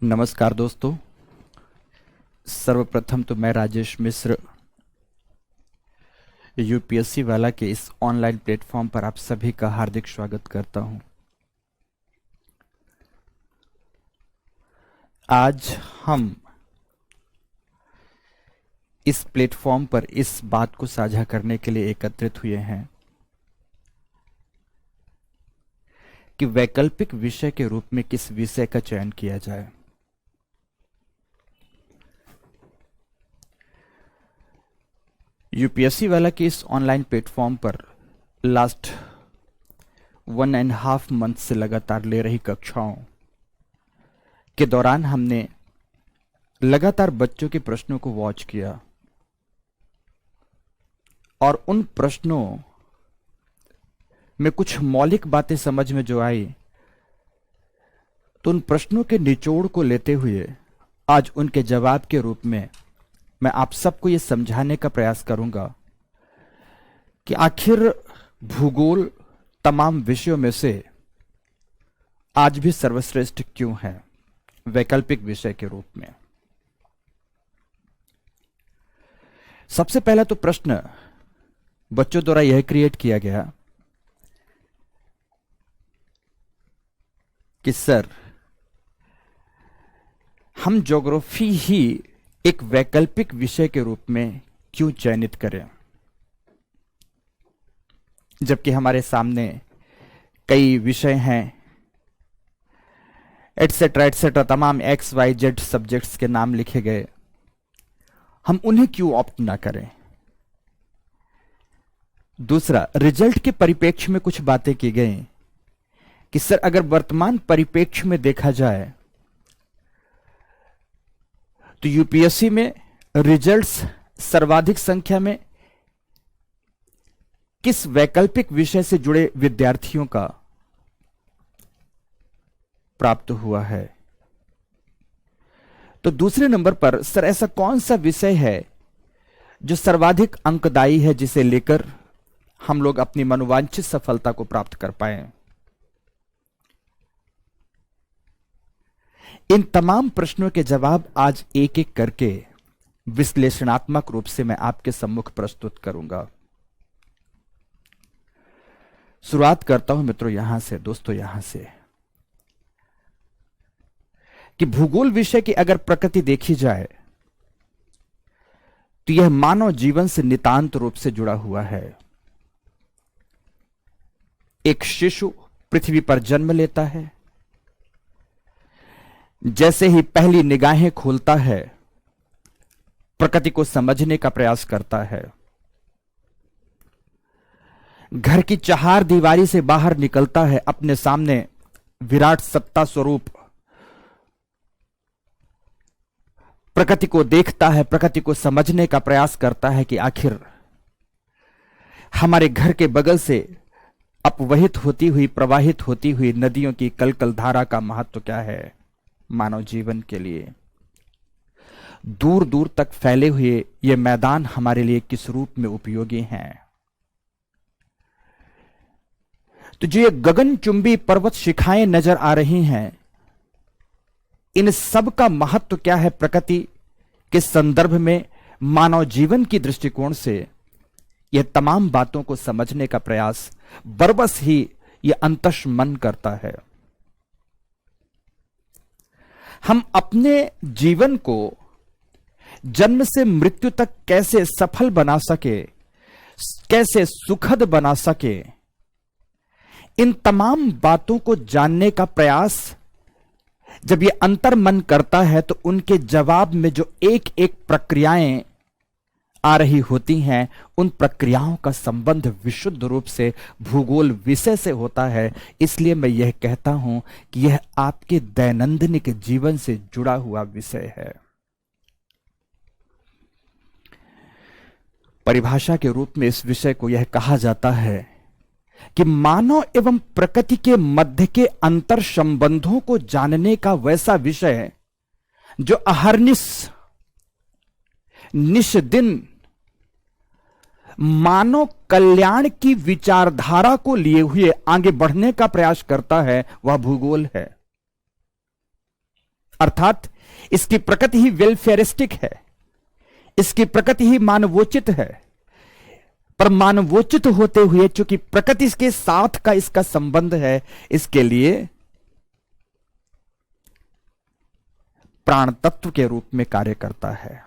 नमस्कार दोस्तों। सर्वप्रथम तो मैं राजेश मिश्र यूपीएससी वाला के इस ऑनलाइन प्लेटफॉर्म पर आप सभी का हार्दिक स्वागत करता हूं। आज हम इस प्लेटफॉर्म पर इस बात को साझा करने के लिए एकत्रित हुए हैं कि वैकल्पिक विषय के रूप में किस विषय का चयन किया जाए। यूपीएससी वाला के इस ऑनलाइन प्लेटफॉर्म पर लास्ट 1.5 मंथ से लगातार ले रही कक्षाओं के दौरान हमने लगातार बच्चों के प्रश्नों को वॉच किया और उन प्रश्नों में कुछ मौलिक बातें समझ में जो आई, तो उन प्रश्नों के निचोड़ को लेते हुए आज उनके जवाब के रूप में मैं आप सबको यह समझाने का प्रयास करूंगा कि आखिर भूगोल तमाम विषयों में से आज भी सर्वश्रेष्ठ क्यों है वैकल्पिक विषय के रूप में। सबसे पहला तो प्रश्न बच्चों द्वारा यह क्रिएट किया गया कि सर, हम ज्योग्राफी ही एक वैकल्पिक विषय के रूप में क्यों चयनित करें, जबकि हमारे सामने कई विषय हैं एटसेट्रा एटसेट्रा, तमाम एक्स वाई जेड सब्जेक्ट्स के नाम लिखे गए, हम उन्हें क्यों ऑप्ट ना करें। दूसरा, रिजल्ट के परिप्रेक्ष्य में कुछ बातें की गई कि सर, अगर वर्तमान परिप्रेक्ष्य में देखा जाए तो यूपीएससी में रिजल्ट्स सर्वाधिक संख्या में किस वैकल्पिक विषय से जुड़े विद्यार्थियों का प्राप्त हुआ है। तो दूसरे नंबर पर सर, ऐसा कौन सा विषय है जो सर्वाधिक अंकदायी है, जिसे लेकर हम लोग अपनी मनोवांछित सफलता को प्राप्त कर पाए। इन तमाम प्रश्नों के जवाब आज एक एक करके विश्लेषणात्मक रूप से मैं आपके सम्मुख प्रस्तुत करूंगा। शुरुआत करता हूं मित्रों यहां से, दोस्तों यहां से, कि भूगोल विषय की अगर प्रकृति देखी जाए तो यह मानव जीवन से नितांत रूप से जुड़ा हुआ है। एक शिशु पृथ्वी पर जन्म लेता है, जैसे ही पहली निगाहें खोलता है प्रकृति को समझने का प्रयास करता है। घर की चार दीवारी से बाहर निकलता है, अपने सामने विराट सत्ता स्वरूप प्रकृति को देखता है, प्रकृति को समझने का प्रयास करता है कि आखिर हमारे घर के बगल से अपवहित होती हुई, प्रवाहित होती हुई नदियों की कलकल धारा का महत्व क्या है मानव जीवन के लिए। दूर दूर तक फैले हुए ये मैदान हमारे लिए किस रूप में उपयोगी हैं। तो जो ये गगनचुंबी पर्वत शिखाएं नजर आ रही हैं, इन सब का महत्व क्या है प्रकृति के संदर्भ में, मानव जीवन की दृष्टिकोण से। यह तमाम बातों को समझने का प्रयास बरबस ही यह अंतश मन करता है। हम अपने जीवन को जन्म से मृत्यु तक कैसे सफल बना सके, कैसे सुखद बना सके, इन तमाम बातों को जानने का प्रयास जब ये अंतर्मन करता है, तो उनके जवाब में जो एक एक प्रक्रियाएं आ रही होती हैं, उन प्रक्रियाओं का संबंध विशुद्ध रूप से भूगोल विषय से होता है। इसलिए मैं यह कहता हूं कि यह आपके दैनंदिन जीवन से जुड़ा हुआ विषय है। परिभाषा के रूप में इस विषय को यह कहा जाता है कि मानव एवं प्रकृति के मध्य के अंतर संबंधों को जानने का वैसा विषय जो अहर्निश निश दिन मानव कल्याण की विचारधारा को लिए हुए आगे बढ़ने का प्रयास करता है, वह भूगोल है। अर्थात इसकी प्रकृति ही वेलफेयरिस्टिक है, इसकी प्रकृति ही मानवोचित है। पर मानवोचित होते हुए चूंकि प्रकृति के साथ का इसका संबंध है, इसके लिए प्राण तत्व के रूप में कार्य करता है।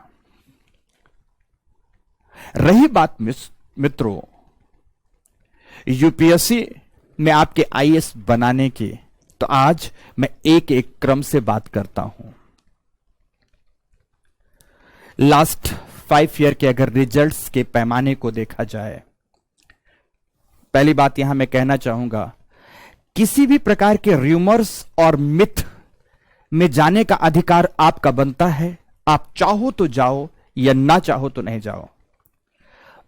रही बात मित्रों यूपीएससी में आपके आईएएस बनाने की, तो आज मैं एक एक क्रम से बात करता हूं। लास्ट 5 ईयर के अगर रिजल्ट्स के पैमाने को देखा जाए, पहली बात यहां मैं कहना चाहूंगा, किसी भी प्रकार के र्यूमर्स और मिथ में जाने का अधिकार आपका बनता है। आप चाहो तो जाओ या ना चाहो तो नहीं जाओ।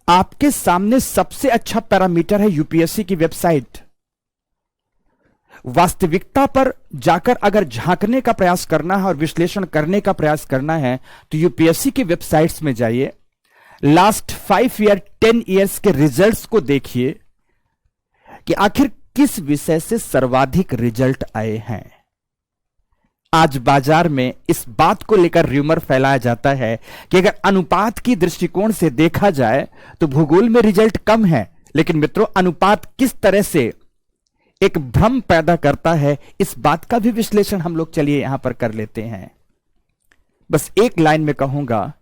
आपके सामने सबसे अच्छा पैरामीटर है यूपीएससी की वेबसाइट। वास्तविकता पर जाकर अगर झांकने का प्रयास करना है और विश्लेषण करने का प्रयास करना है तो यूपीएससी की वेबसाइट्स में जाइए, लास्ट 5 ईयर 10 ईयर्स के रिजल्ट्स को देखिए कि आखिर किस विषय से सर्वाधिक रिजल्ट आए हैं। आज बाजार में इस बात को लेकर र्यूमर फैलाया जाता है कि अगर अनुपात की दृष्टिकोण से देखा जाए तो भूगोल में रिजल्ट कम है। लेकिन मित्रों, अनुपात किस तरह से एक भ्रम पैदा करता है, इस बात का भी विश्लेषण हम लोग चलिए यहां पर कर लेते हैं। बस एक लाइन में कहूंगा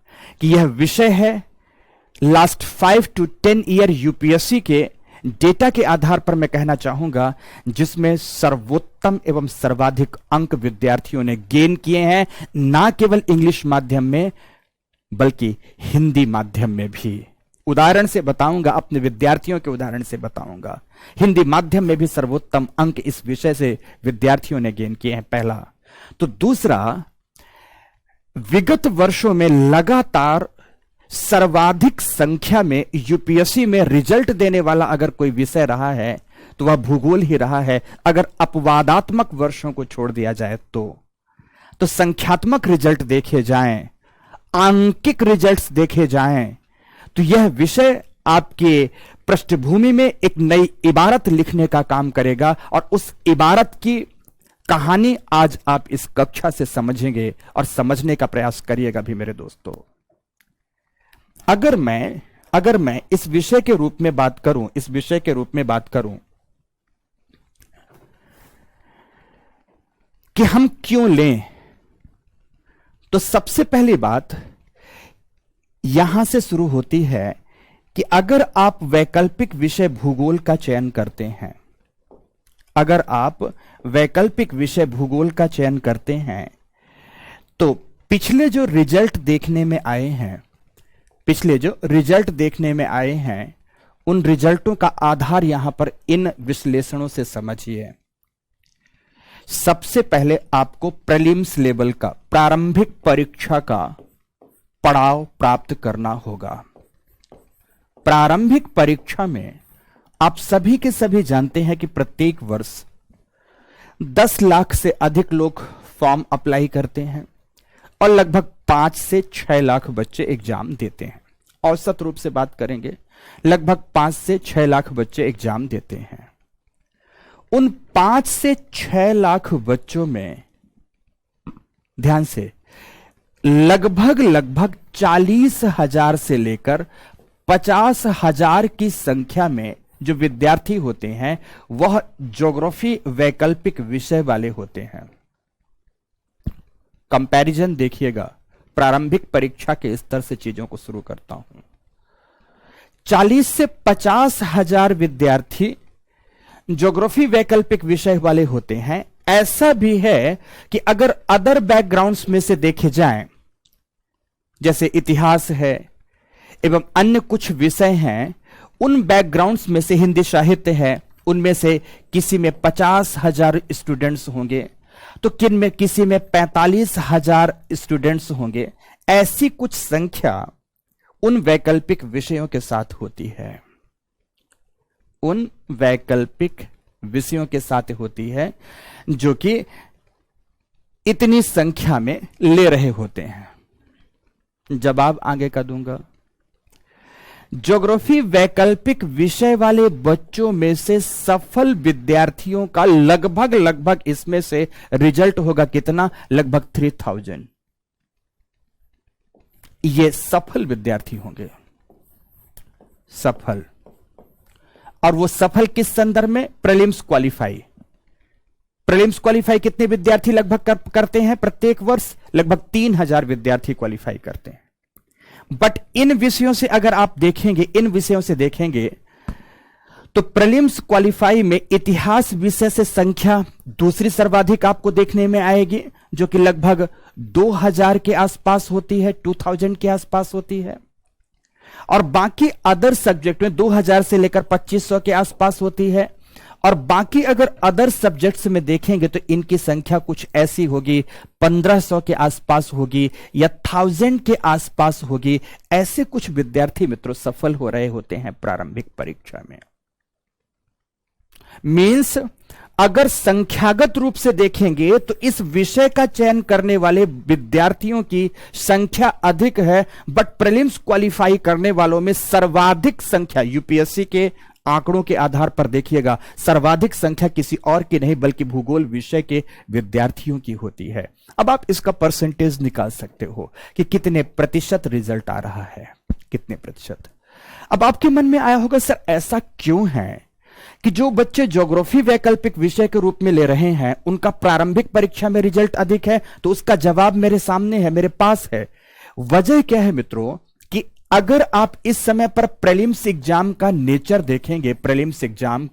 कि यह विषय है लास्ट 5 to 10 ईयर यूपीएससी के डेटा के आधार पर मैं कहना चाहूंगा, जिसमें सर्वोत्तम एवं सर्वाधिक अंक विद्यार्थियों ने गेन किए हैं, ना केवल इंग्लिश माध्यम में बल्कि हिंदी माध्यम में भी। उदाहरण से बताऊंगा, अपने विद्यार्थियों के उदाहरण से बताऊंगा। हिंदी माध्यम में भी सर्वोत्तम अंक इस विषय से विद्यार्थियों ने गेन किए हैं, पहला। तो दूसरा, विगत वर्षों में लगातार सर्वाधिक संख्या में यूपीएससी में रिजल्ट देने वाला अगर कोई विषय रहा है तो वह भूगोल ही रहा है। अगर अपवादात्मक वर्षों को छोड़ दिया जाए तो संख्यात्मक रिजल्ट देखे जाएं, आंकिक रिजल्ट्स देखे जाएं, तो यह विषय आपके पृष्ठभूमि में एक नई इबारत लिखने का काम करेगा। और उस इबारत की कहानी आज आप इस कक्षा से समझेंगे और समझने का प्रयास करिएगा भी मेरे दोस्तों। अगर मैं इस विषय के रूप में बात करूं कि हम क्यों लें, तो सबसे पहली बात यहां से शुरू होती है कि अगर आप वैकल्पिक विषय भूगोल का चयन करते हैं, तो पिछले जो रिजल्ट देखने में आए हैं, उन रिजल्टों का आधार यहां पर इन विश्लेषणों से समझिए। सबसे पहले आपको प्रीलिम्स लेवल का, प्रारंभिक परीक्षा का पड़ाव प्राप्त करना होगा। प्रारंभिक परीक्षा में आप सभी के सभी जानते हैं कि प्रत्येक वर्ष 10 लाख से अधिक लोग फॉर्म अप्लाई करते हैं और लगभग 5 से 6 लाख बच्चे एग्जाम देते हैं। औसत रूप से बात करेंगे, लगभग 5 से 6 लाख बच्चे एग्जाम देते हैं। उन 5 से 6 लाख बच्चों में ध्यान से लगभग 40,000 से लेकर 50,000 की संख्या में जो विद्यार्थी होते हैं वह ज्योग्राफी वैकल्पिक विषय वाले होते हैं। कंपैरिजन देखिएगा, प्रारंभिक परीक्षा के स्तर से चीजों को शुरू करता हूं। 40 से 50,000 विद्यार्थी ज्योग्राफी वैकल्पिक विषय वाले होते हैं। ऐसा भी है कि अगर अदर बैकग्राउंड्स में से देखे जाएं, जैसे इतिहास है एवं अन्य कुछ विषय हैं, उन बैकग्राउंड्स में से हिंदी साहित्य है, उनमें से किसी में 50,000 स्टूडेंट्स होंगे तो किसी में 45,000 स्टूडेंट्स होंगे। ऐसी कुछ संख्या उन वैकल्पिक विषयों के साथ होती है, जो कि इतनी संख्या में ले रहे होते हैं। जवाब आगे का दूंगा। ज्योग्राफी वैकल्पिक विषय वाले बच्चों में से सफल विद्यार्थियों का लगभग इसमें से रिजल्ट होगा कितना? लगभग 3000। ये सफल विद्यार्थी होंगे, सफल। और वो सफल किस संदर्भ में? Prelims qualify. प्रीलिम्स क्वालिफाई कितने विद्यार्थी लगभग करते हैं प्रत्येक वर्ष? लगभग 3000 विद्यार्थी क्वालिफाई करते हैं। बट इन विषयों से अगर आप देखेंगे, इन विषयों से देखेंगे तो प्रीलिम्स क्वालिफाई में इतिहास विषय से संख्या दूसरी सर्वाधिक आपको देखने में आएगी, जो कि लगभग 2000 के आसपास होती है, 2000 के आसपास होती है। और बाकी अदर सब्जेक्ट में 2000 से लेकर 2500 के आसपास होती है। और बाकी अगर अदर सब्जेक्ट्स में देखेंगे तो इनकी संख्या कुछ ऐसी होगी, 1500 के आसपास होगी या 1000 के आसपास होगी। ऐसे कुछ विद्यार्थी मित्रों सफल हो रहे होते हैं प्रारंभिक परीक्षा में। मीन्स अगर संख्यागत रूप से देखेंगे तो इस विषय का चयन करने वाले विद्यार्थियों की संख्या अधिक है, बट प्रीलिम्स क्वालिफाई करने वालों में सर्वाधिक संख्या, यूपीएससी के आंकड़ों के आधार पर देखिएगा, सर्वाधिक संख्या किसी और की नहीं बल्कि भूगोल विषय के विद्यार्थियों की होती है। अब आप इसका परसेंटेज निकाल सकते हो कि कितने प्रतिशत रिजल्ट आ रहा है, कितने प्रतिशत। अब आपके मन में आया होगा सर ऐसा क्यों है कि जो बच्चे ज्योग्राफी वैकल्पिक विषय के रूप में ले रहे हैं उनका प्रारंभिक परीक्षा में रिजल्ट अधिक है? तो उसका जवाब मेरे सामने है, मेरे पास है। वजह क्या है मित्रों कि अगर आप इस समय पर प्रीलिम्स एग्जाम का नेचर देखेंगे, प्रीलिम्स एग्जाम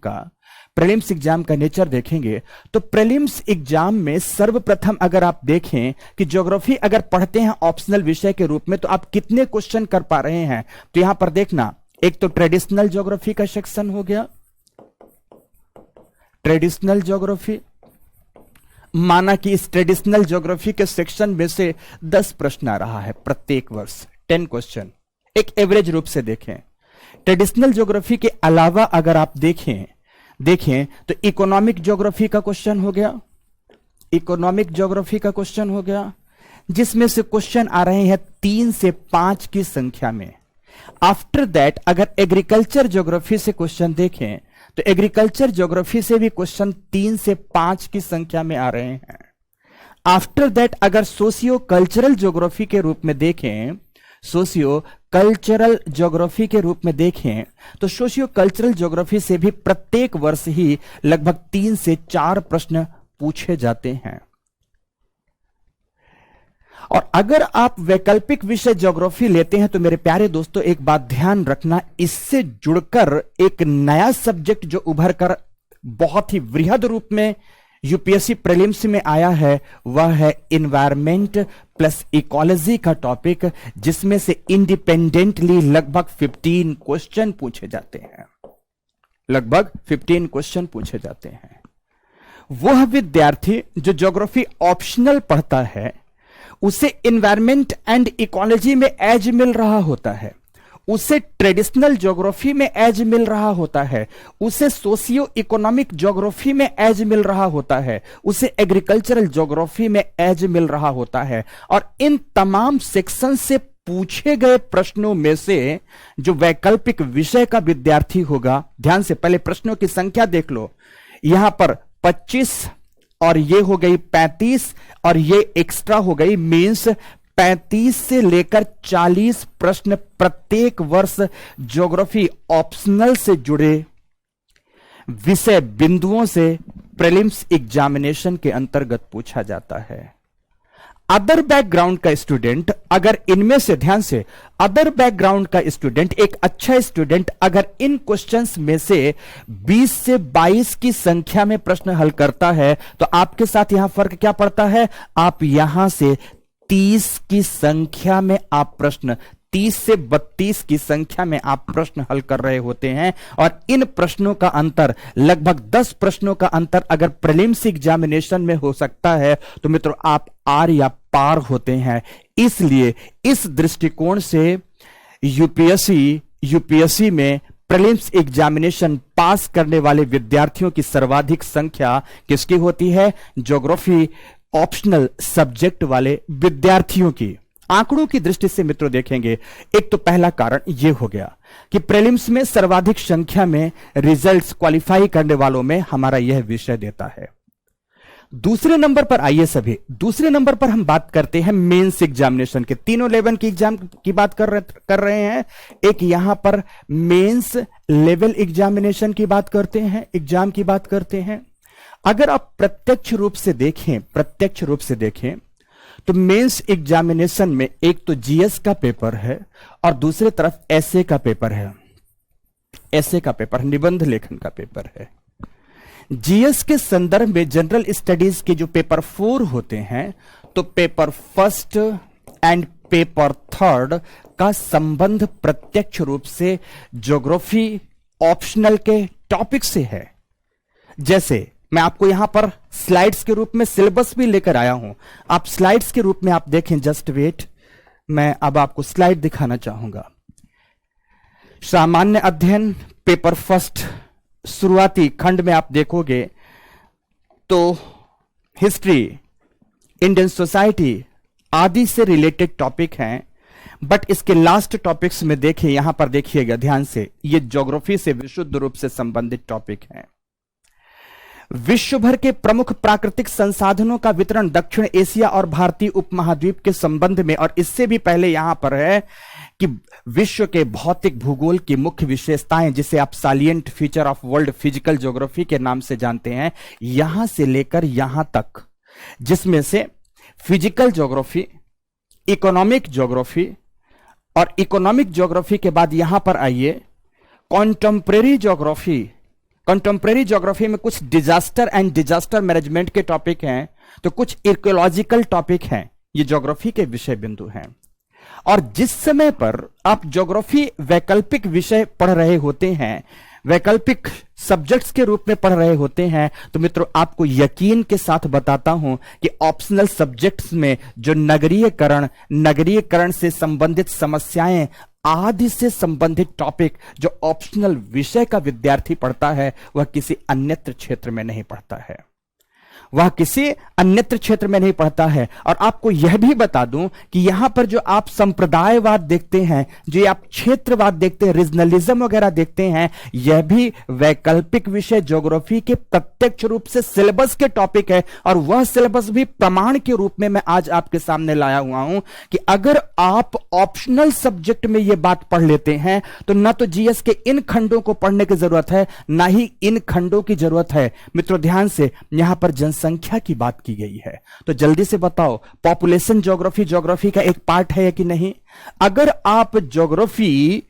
का नेचर देखेंगे तो प्रीलिम्स एग्जाम में सर्वप्रथम अगर आप देखें कि ज्योग्राफी अगर पढ़ते हैं ऑप्शनल विषय के रूप में तो आप कितने क्वेश्चन कर पा रहे हैं? तो यहां पर देखना, एक तो ट्रेडिशनल ज्योग्राफी का सेक्शन हो गया, ट्रेडिशनल ज्योग्राफी। माना कि इस ट्रेडिशनल ज्योग्राफी के सेक्शन में से 10 प्रश्न आ रहा है प्रत्येक वर्ष, 10 क्वेश्चन, एक एवरेज रूप से देखें। ट्रेडिशनल ज्योग्राफी के अलावा अगर आप देखें तो इकोनॉमिक ज्योग्राफी का क्वेश्चन हो गया, इकोनॉमिक ज्योग्राफी का क्वेश्चन हो गया, जिसमें से क्वेश्चन आ रहे हैं 3 से 5 की संख्या में। आफ्टर दैट अगर एग्रीकल्चर ज्योग्राफी से क्वेश्चन देखें तो एग्रीकल्चर ज्योग्राफी से भी क्वेश्चन 3 से 5 की संख्या में आ रहे हैं। आफ्टर दैट अगर सोशियो कल्चरल ज्योग्राफी के रूप में देखें, सोशियो कल्चरल ज्योग्राफी के रूप में देखें तो सोशियो कल्चरल ज्योग्राफी से भी प्रत्येक वर्ष ही लगभग 3 से 4 प्रश्न पूछे जाते हैं। और अगर आप वैकल्पिक विषय ज्योग्राफी लेते हैं तो मेरे प्यारे दोस्तों एक बात ध्यान रखना, इससे जुड़कर एक नया सब्जेक्ट जो उभर कर बहुत ही वृहद रूप में यूपीएससी प्रीलिम्स में आया है वह है एनवायरमेंट प्लस इकोलॉजी का टॉपिक, जिसमें से इंडिपेंडेंटली लगभग 15 क्वेश्चन पूछे जाते हैं, लगभग 15 क्वेश्चन पूछे जाते हैं। वह विद्यार्थी जो ज्योग्राफी ऑप्शनल पढ़ता है उसे एनवायरमेंट एंड इकोलॉजी में एज मिल रहा होता है, उसे ट्रेडिशनल ज्योग्राफी में एज मिल रहा होता है, उसे सोशियो इकोनॉमिक ज्योग्राफी में एज मिल रहा होता है, उसे एग्रीकल्चरल ज्योग्राफी में एज मिल रहा होता है। और इन तमाम सेक्शन से पूछे गए प्रश्नों में से जो वैकल्पिक विषय का विद्यार्थी होगा, ध्यान से पहले प्रश्नों की संख्या देख लो, यहां पर 25 और ये हो गई 35 और ये एक्स्ट्रा हो गई, मींस 35 से लेकर 40 प्रश्न प्रत्येक वर्ष ज्योग्राफी ऑप्शनल से जुड़े विषय बिंदुओं से प्रीलिम्स एग्जामिनेशन के अंतर्गत पूछा जाता है। अदर बैकग्राउंड का स्टूडेंट अगर इनमें से, ध्यान से, अदर बैकग्राउंड का स्टूडेंट, एक अच्छा स्टूडेंट अगर इन क्वेश्चंस में से 20 से 22 की संख्या में प्रश्न हल करता है तो आपके साथ यहां फर्क क्या पड़ता है? आप यहां से 30 की संख्या में आप प्रश्न, 30 से 32 की संख्या में आप प्रश्न हल कर रहे होते हैं। और इन प्रश्नों का अंतर, लगभग 10 प्रश्नों का अंतर अगर प्रीलिम्स एग्जामिनेशन में हो सकता है तो मित्रों आप आर या पार होते हैं। इसलिए इस दृष्टिकोण से यूपीएससी में प्रीलिम्स एग्जामिनेशन पास करने वाले विद्यार्थियों की सर्वाधिक संख्या किसकी होती है? ज्योग्राफी ऑप्शनल सब्जेक्ट वाले विद्यार्थियों की। आंकड़ों की दृष्टि से मित्रों देखेंगे, एक तो पहला कारण यह हो गया कि प्रीलिम्स में सर्वाधिक संख्या में रिजल्ट्स क्वालिफाई करने वालों में हमारा यह विषय देता है। दूसरे नंबर पर आइए सभी, दूसरे नंबर पर हम बात करते हैं मेंस एग्जामिनेशन के। तीनों लेवल की एग्जाम की बात कर रहे हैं। एक यहां पर मेंस लेवल एग्जामिनेशन की बात करते हैं, एग्जाम की बात करते हैं। अगर आप प्रत्यक्ष रूप से देखें तो मेंस एग्जामिनेशन में एक तो जीएस का पेपर है और दूसरी तरफ एसए का पेपर है। एसए का पेपर निबंध लेखन का पेपर है। जीएस के संदर्भ में जनरल स्टडीज के जो पेपर 4 होते हैं, तो paper first and paper third का संबंध प्रत्यक्ष रूप से ज्योग्राफी ऑप्शनल के टॉपिक से है। जैसे मैं आपको यहां पर स्लाइड्स के रूप में सिलेबस भी लेकर आया हूं, आप स्लाइड्स के रूप में आप देखें, जस्ट वेट, मैं अब आपको स्लाइड दिखाना चाहूंगा। सामान्य अध्ययन पेपर फर्स्ट शुरुआती खंड में आप देखोगे तो हिस्ट्री, इंडियन सोसाइटी आदि से रिलेटेड टॉपिक हैं, बट इसके लास्ट टॉपिक्स में देखिए, यहां पर देखिएगा ध्यान से, ये ज्योग्राफी से विशुद्ध रूप से संबंधित टॉपिक हैं। विश्व भर के प्रमुख प्राकृतिक संसाधनों का वितरण दक्षिण एशिया और भारतीय उपमहाद्वीप के संबंध में, और इससे भी पहले यहां पर है कि विश्व के भौतिक भूगोल की मुख्य विशेषताएं, जिसे आप salient feature of world physical geography के नाम से जानते हैं, यहां से लेकर यहां तक, जिसमें से फिजिकल ज्योग्राफी, इकोनॉमिक ज्योग्राफी, और इकोनॉमिक ज्योग्राफी के बाद यहां पर आइए कॉन्टेम्परेरी ज्योग्राफी। कंटेम्प्रेरी ज्योग्राफी में कुछ डिजास्टर एंड डिजास्टर मैनेजमेंट के टॉपिक हैं, तो कुछ इकोलॉजिकल टॉपिक हैं। ये ज्योग्राफी के विषय बिंदु हैं। और जिस समय पर आप ज्योग्राफी वैकल्पिक विषय पढ़ रहे होते हैं, वैकल्पिक सब्जेक्ट्स के रूप में पढ़ रहे होते हैं, तो मित्रों आपको यकीन के साथ बताता हूं कि ऑप्शनल सब्जेक्ट्स में जो नगरीकरण से संबंधित समस्याएं आदि से संबंधित टॉपिक जो ऑप्शनल विषय का विद्यार्थी पढ़ता है, वह किसी अन्यत्र क्षेत्र में नहीं पढ़ता है, वह किसी अन्यत्र क्षेत्र में नहीं पढ़ता है। और आपको यह भी बता दूं कि यहां पर जो आप संप्रदायवाद देखते हैं, जो आप क्षेत्रवाद देखते हैं, रीजनलिज्म वगैरह देखते हैं, यह भी वैकल्पिक विषय ज्योग्राफी के प्रत्यक्ष रूप से सिलेबस के टॉपिक है। और वह सिलेबस भी प्रमाण के रूप में मैं आज आपके सामने लाया हुआ हूं कि अगर आप ऑप्शनल सब्जेक्ट में यह बात पढ़ लेते हैं, तो ना तो जीएस के इन खंडों को पढ़ने की जरूरत है, ना ही इन खंडों की जरूरत है। मित्रों ध्यान से, यहां पर संख्या की बात की गई है, तो जल्दी से बताओ, पॉपुलेशन ज्योग्राफी का एक पार्ट है कि नहीं? अगर आप ज्योग्राफी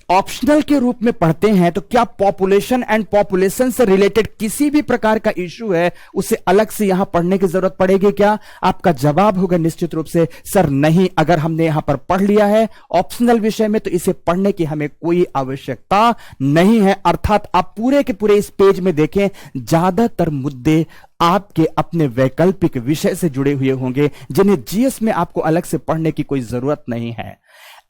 ऑप्शनल के रूप में पढ़ते हैं, तो क्या पॉपुलेशन एंड पॉपुलेशन से रिलेटेड किसी भी प्रकार का इश्यू है, उसे अलग से यहां पढ़ने की जरूरत पड़ेगी क्या? आपका जवाब होगा निश्चित रूप से सर नहीं। अगर हमने यहां पर पढ़ लिया है ऑप्शनल विषय में, तो इसे पढ़ने की हमें कोई आवश्यकता नहीं है। अर्थात आप पूरे के पूरे इस पेज में देखें, ज्यादातर मुद्दे आपके अपने वैकल्पिक विषय से जुड़े हुए होंगे, जिन्हें जीएस में आपको अलग से पढ़ने की कोई जरूरत नहीं है।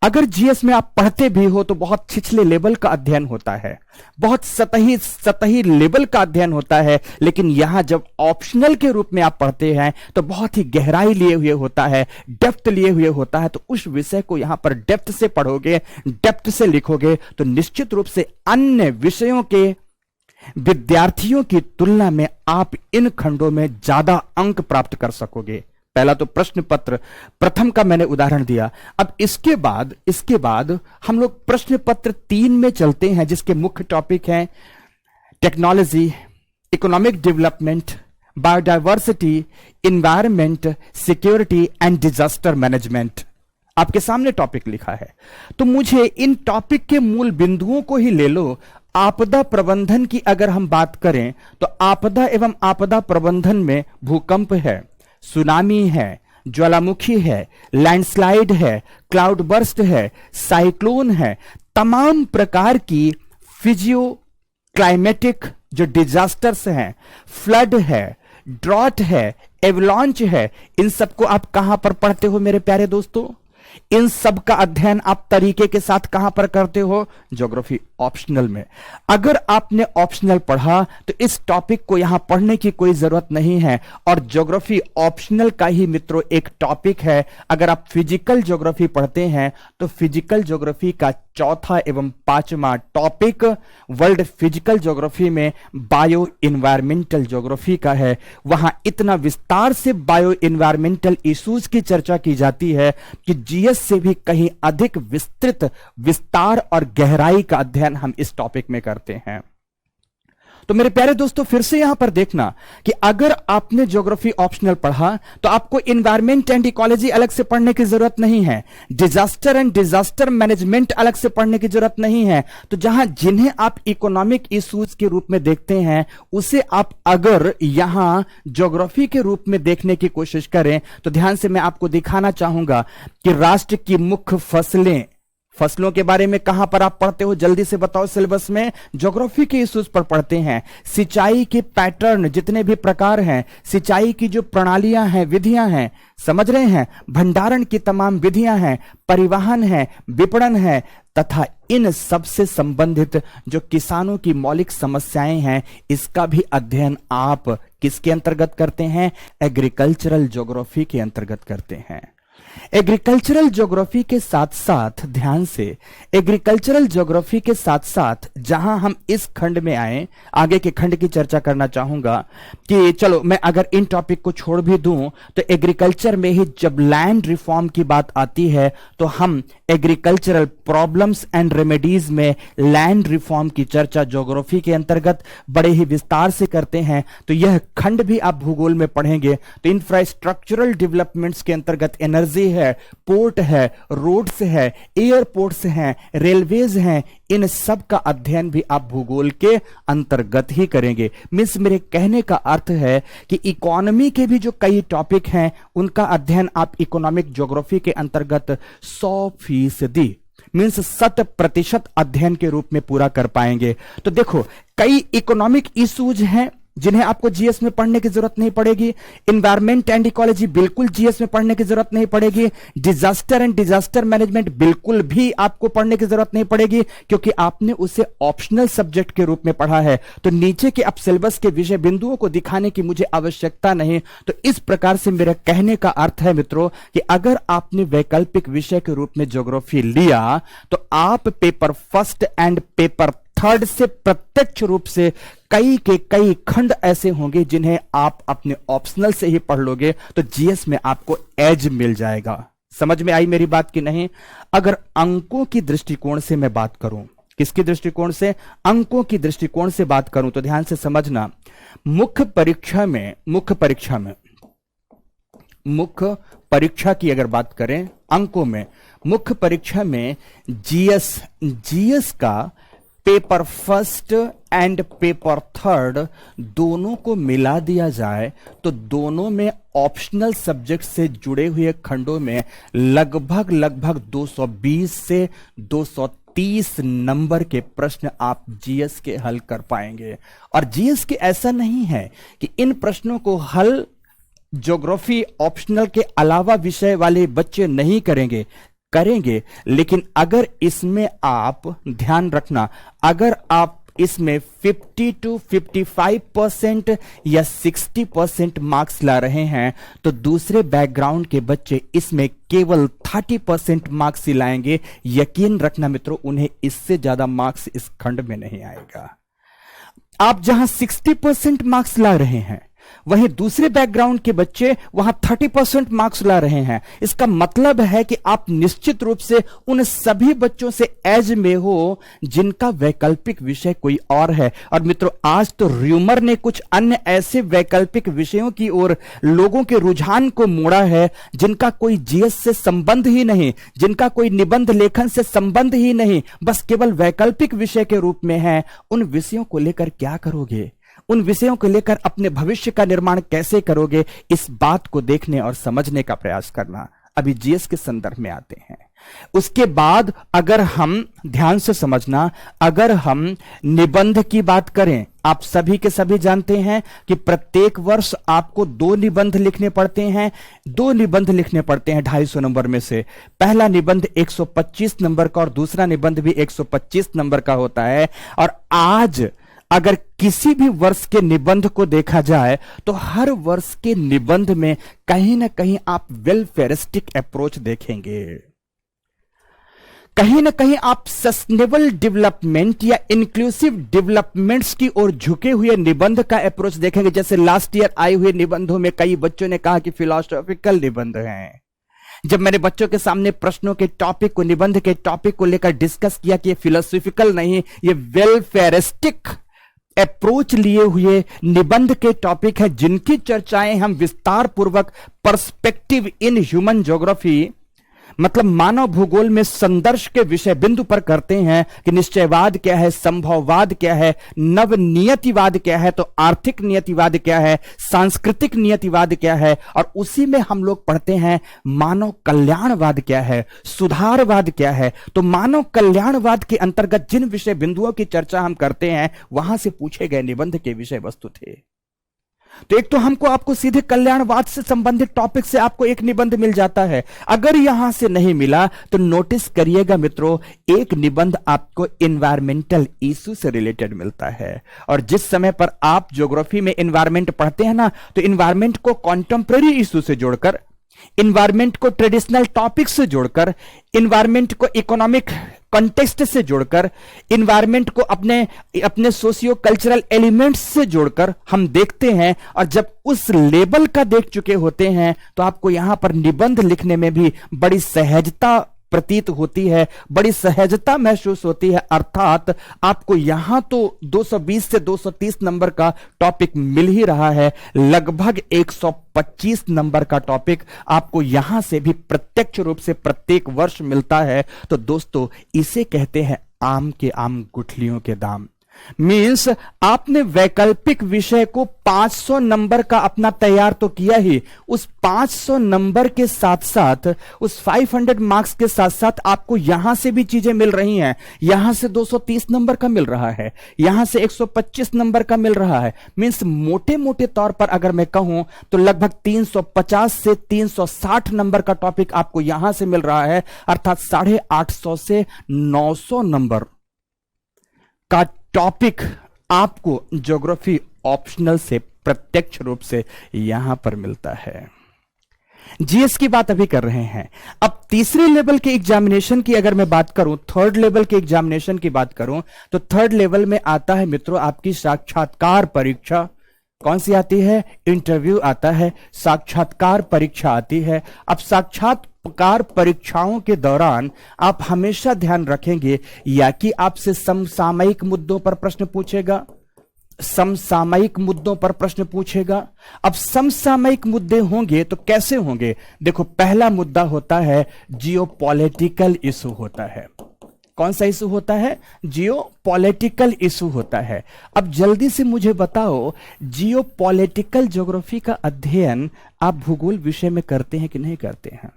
अगर जीएस में आप पढ़ते भी हो तो बहुत छिछले लेवल का अध्ययन होता है, बहुत सतही लेवल का अध्ययन होता है। लेकिन यहां जब ऑप्शनल के रूप में आप पढ़ते हैं तो बहुत ही गहराई लिए हुए होता है, डेप्थ लिए हुए होता है। तो उस विषय को यहां पर डेप्थ से पढ़ोगे, डेप्थ से लिखोगे, तो निश्चित रूप से अन्य विषयों के विद्यार्थियों की तुलना में आप इन खंडों में ज्यादा अंक प्राप्त कर सकोगे। पहला तो प्रश्न पत्र प्रथम का मैंने उदाहरण दिया। अब इसके बाद हम लोग प्रश्न पत्र 3 में चलते हैं, जिसके मुख्य टॉपिक हैं technology, economic development, biodiversity, environment, security and disaster management. आपके सामने टॉपिक लिखा है, तो मुझे इन टॉपिक के मूल बिंदुओं को ही ले लो। आपदा प्रबंधन की अगर हम बात करें, तो आपदा एवं आपदा प्रबंधन में भूकंप है, सुनामी है, ज्वालामुखी है, लैंडस्लाइड है, क्लाउड बर्स्ट है, साइक्लोन है, तमाम प्रकार की फिजियो क्लाइमेटिक जो डिजास्टर्स हैं, फ्लड है, ड्रॉट है, एवलॉन्च है, इन सबको आप कहां पर पढ़ते हो मेरे प्यारे दोस्तों? इन सब का अध्ययन आप तरीके के साथ कहां पर करते हो? ज्योग्राफी ऑप्शनल में। अगर आपने ऑप्शनल पढ़ा तो इस टॉपिक को यहां पढ़ने की कोई जरूरत नहीं है, और ज्योग्राफी ऑप्शनल का ही मित्रों एक टॉपिक है। अगर आप फिजिकल ज्योग्राफी पढ़ते हैं तो फिजिकल ज्योग्राफी का चौथा एवं पांचवा टॉपिक वर्ल्ड फिजिकल ज्योग्राफी में बायो इन्वायरमेंटल ज्योग्राफी का है। वहां इतना विस्तार से बायो इन्वायरमेंटल इश्यूज की चर्चा की जाती है कि जीएस से भी कहीं अधिक विस्तृत विस्तार और गहराई का अध्ययन हम इस टॉपिक में करते हैं। तो मेरे प्यारे दोस्तों, फिर से यहां पर देखना कि अगर आपने ज्योग्राफी ऑप्शनल पढ़ा तो आपको एनवायरमेंट एंड इकोलॉजी अलग से पढ़ने की जरूरत नहीं है, डिजास्टर एंड डिजास्टर मैनेजमेंट अलग से पढ़ने की जरूरत नहीं है। तो जिन्हें आप इकोनॉमिक इश्यूज के रूप में देखते हैं, उसे आप अगर यहां ज्योग्राफी के रूप में देखने की कोशिश करें तो ध्यान से मैं आपको दिखाना चाहूंगा कि राष्ट्र की मुख्य फसलों के बारे में कहां पर आप पढ़ते हो? जल्दी से बताओ। सिलेबस में ज्योग्राफी के इश्यूज पर पढ़ते हैं। सिंचाई के पैटर्न, जितने भी प्रकार हैं, सिंचाई की जो प्रणालियां हैं, विधियां हैं, समझ रहे हैं, भंडारण की तमाम विधियां हैं, परिवहन है, विपणन है, तथा इन सबसे संबंधित जो किसानों की मौलिक समस्याएं हैं, इसका भी अध्ययन आप किसके अंतर्गत करते हैं? एग्रीकल्चरल ज्योग्राफी के अंतर्गत करते हैं। एग्रीकल्चरल ज्योग्राफी के साथ साथ, ध्यान से, एग्रीकल्चरल ज्योग्राफी के साथ साथ जहां हम इस खंड में आए, आगे के खंड की चर्चा करना चाहूंगा कि चलो मैं अगर इन टॉपिक को छोड़ भी दूं तो एग्रीकल्चर में ही जब लैंड रिफॉर्म की बात आती है तो हम एग्रीकल्चरल प्रॉब्लम्स एंड रेमेडीज में लैंड रिफॉर्म की चर्चा ज्योग्राफी के अंतर्गत बड़े ही विस्तार से करते हैं। तो यह खंड भी आप भूगोल में पढ़ेंगे तो इंफ्रास्ट्रक्चरल डेवलपमेंट्स के अंतर्गत एनर्जी है, पोर्ट है, रोड्स है, एयरपोर्ट्स हैं, रेलवेज हैं, इन सब का अध्ययन भी आप भूगोल के अंतर्गत ही करेंगे। मींस मेरे कहने का अर्थ है कि इकोनॉमी के भी जो कई टॉपिक हैं उनका अध्ययन आप इकोनॉमिक ज्योग्राफी के अंतर्गत 100% मींस 100% अध्ययन के रूप में पूरा कर पाएंगे। तो देखो, कई इकोनॉमिक इश्यूज हैं जिन्हें आपको जीएस में पढ़ने की जरूरत नहीं पड़ेगी। एनवायरमेंट एंड इकोलॉजी बिल्कुल जीएस में पढ़ने की जरूरत नहीं पड़ेगी। डिजास्टर एंड डिजास्टर मैनेजमेंट बिल्कुल भी आपको पढ़ने की जरूरत नहीं पड़ेगी, क्योंकि आपने उसे ऑप्शनल सब्जेक्ट के रूप में पढ़ा है। तो नीचे के अब सिलेबस के विषय बिंदुओं को दिखाने की मुझे आवश्यकता नहीं। तो इस प्रकार से मेरा कहने का अर्थ है मित्रों कि अगर आपने वैकल्पिक विषय के रूप में ज्योग्राफी लिया तो आप paper first and paper third से प्रत्यक्ष रूप से कई के कई खंड ऐसे होंगे जिन्हें आप अपने ऑप्शनल से ही पढ़ लोगे तो जीएस में आपको एज मिल जाएगा। समझ में आई मेरी बात कि नहीं? अगर अंकों की दृष्टिकोण से मैं बात करूं, किसके दृष्टिकोण से? अंकों की दृष्टिकोण से बात करूं तो ध्यान से समझना, मुख्य परीक्षा की अगर बात करें अंकों में, मुख्य परीक्षा में जीएस का paper first and paper third दोनों को मिला दिया जाए तो दोनों में ऑप्शनल सब्जेक्ट से जुड़े हुए खंडों में लगभग 220 से 230 नंबर के प्रश्न आप जीएस के हल कर पाएंगे। और जीएस के ऐसा नहीं है कि इन प्रश्नों को हल ज्योग्राफी ऑप्शनल के अलावा विषय वाले बच्चे नहीं करेंगे, लेकिन अगर इसमें आप ध्यान रखना, अगर आप इसमें 50 to 55% या 60% मार्क्स ला रहे हैं तो दूसरे बैकग्राउंड के बच्चे इसमें केवल 30% मार्क्स ही लाएंगे। यकीन रखना मित्रों, उन्हें इससे ज्यादा मार्क्स इस खंड में नहीं आएगा। आप जहां 60% मार्क्स ला रहे हैं वहीं दूसरे बैकग्राउंड के बच्चे वहां 30% मार्क्स ला रहे हैं। इसका मतलब है कि आप निश्चित रूप से उन सभी बच्चों से एज में हो जिनका वैकल्पिक विषय कोई और है। और मित्रों, आज तो र्यूमर ने कुछ अन्य ऐसे वैकल्पिक विषयों की ओर लोगों के रुझान को मोड़ा है जिनका कोई जीएस से संबंध ही नहीं, जिनका कोई निबंध लेखन से संबंध ही नहीं, बस केवल वैकल्पिक विषय के रूप में है। उन विषयों को लेकर क्या करोगे? उन विषयों को लेकर अपने भविष्य का निर्माण कैसे करोगे? इस बात को देखने और समझने का प्रयास करना। अभी जीएस के संदर्भ में आते हैं। उसके बाद अगर हम ध्यान से समझना, अगर हम निबंध की बात करें, आप सभी के सभी जानते हैं कि प्रत्येक वर्ष आपको 2 निबंध लिखने पड़ते हैं। 2 निबंध लिखने पड़ते हैं 250 नंबर में से। पहला निबंध 125 नंबर का और दूसरा निबंध भी 125 नंबर का होता है। और आज अगर किसी भी वर्ष के निबंध को देखा जाए तो हर वर्ष के निबंध में कहीं ना कहीं आप वेलफेयरिस्टिक अप्रोच देखेंगे, कहीं ना कहीं आप सस्टेनेबल डेवलपमेंट या इंक्लूसिव डेवलपमेंट्स की ओर झुके हुए निबंध का अप्रोच देखेंगे। जैसे लास्ट ईयर आए हुए निबंधों में कई बच्चों ने कहा कि फिलोसॉफिकल निबंध हैं। जब मैंने बच्चों के सामने प्रश्नों के टॉपिक को, निबंध के टॉपिक को लेकर डिस्कस किया कि ये फिलोसॉफिकल नहीं, ये वेलफेयरिस्टिक अप्रोच लिए हुए निबंध के टॉपिक है, जिनकी चर्चाएं हम विस्तार पूर्वक पर्सपेक्टिव इन ह्यूमन ज्योग्राफी, मतलब मानव भूगोल में संदर्श के विषय बिंदु पर करते हैं कि निश्चयवाद क्या है, संभववाद क्या है, नवनियतिवाद क्या है, तो आर्थिक नियतिवाद क्या है, सांस्कृतिक नियतिवाद क्या है, और उसी में हम लोग पढ़ते हैं मानव कल्याणवाद क्या है, सुधारवाद क्या है। तो मानव कल्याणवाद के अंतर्गत जिन विषय बिंदुओं की चर्चा हम करते हैं वहां से पूछे गए निबंध के विषय वस्तु थे। तो एक तो आपको सीधे कल्याणवाद से संबंधित टॉपिक से आपको एक निबंध मिल जाता है। अगर यहां से नहीं मिला तो नोटिस करिएगा मित्रों, एक निबंध आपको एनवायरमेंटल इशू से रिलेटेड मिलता है। और जिस समय पर आप ज्योग्राफी में एनवायरमेंट पढ़ते हैं ना, तो एनवायरमेंट को कॉन्टेम्परेरी इशू से जोड़कर, इन्वायरमेंट को ट्रेडिशनल टॉपिक से जोड़कर, इन्वायरमेंट को इकोनॉमिक कॉन्टेक्स्ट से जोड़कर, इन्वायरमेंट को अपने सोशियो कल्चरल एलिमेंट्स से जोड़कर हम देखते हैं। और जब उस लेवल का देख चुके होते हैं तो आपको यहां पर निबंध लिखने में भी बड़ी सहजता प्रतीत होती है, बड़ी सहजता महसूस होती है। अर्थात आपको यहां तो 220 से 230 नंबर का टॉपिक मिल ही रहा है, लगभग 125 नंबर का टॉपिक आपको यहां से भी प्रत्यक्ष रूप से प्रत्येक वर्ष मिलता है। तो दोस्तों, इसे कहते हैं आम के आम गुठलियों के दाम। मीन्स आपने वैकल्पिक विषय को 500 नंबर का अपना तैयार तो किया ही, उस 500 नंबर के साथ साथ, उस 500 मार्क्स के साथ साथ आपको यहां से भी चीजें मिल रही हैं। यहां से 230 नंबर का मिल रहा है, यहां से 125 नंबर का मिल रहा है। मीन्स मोटे मोटे तौर पर अगर मैं कहूं तो लगभग 350 से 360 नंबर का टॉपिक आपको यहां से मिल रहा है। अर्थात 850 से 900 नंबर का टॉपिक आपको ज्योग्राफी ऑप्शनल से प्रत्यक्ष रूप से यहां पर मिलता है। जीएस की बात अभी कर रहे हैं। अब तीसरे लेवल के एग्जामिनेशन की अगर मैं बात करूं, थर्ड लेवल के एग्जामिनेशन की बात करूं, तो थर्ड लेवल में आता है मित्रों आपकी साक्षात्कार परीक्षा। कौन सी आती है? इंटरव्यू आता है, साक्षात्कार परीक्षा आती है। अब साक्षात्कार परीक्षाओं के दौरान आप हमेशा ध्यान रखेंगे या कि आपसे समसामयिक मुद्दों पर प्रश्न पूछेगा, समसामयिक मुद्दों पर प्रश्न पूछेगा। अब समसामयिक मुद्दे होंगे तो कैसे होंगे? देखो, पहला मुद्दा होता है जियोपॉलिटिकल इशू होता है। कौन सा इशू होता है? जियोपॉलिटिकल इशू होता है। अब जल्दी से मुझे बताओ, जियोपॉलिटिकल ज्योग्राफी का अध्ययन आप भूगोल विषय में करते हैं कि नहीं करते हैं?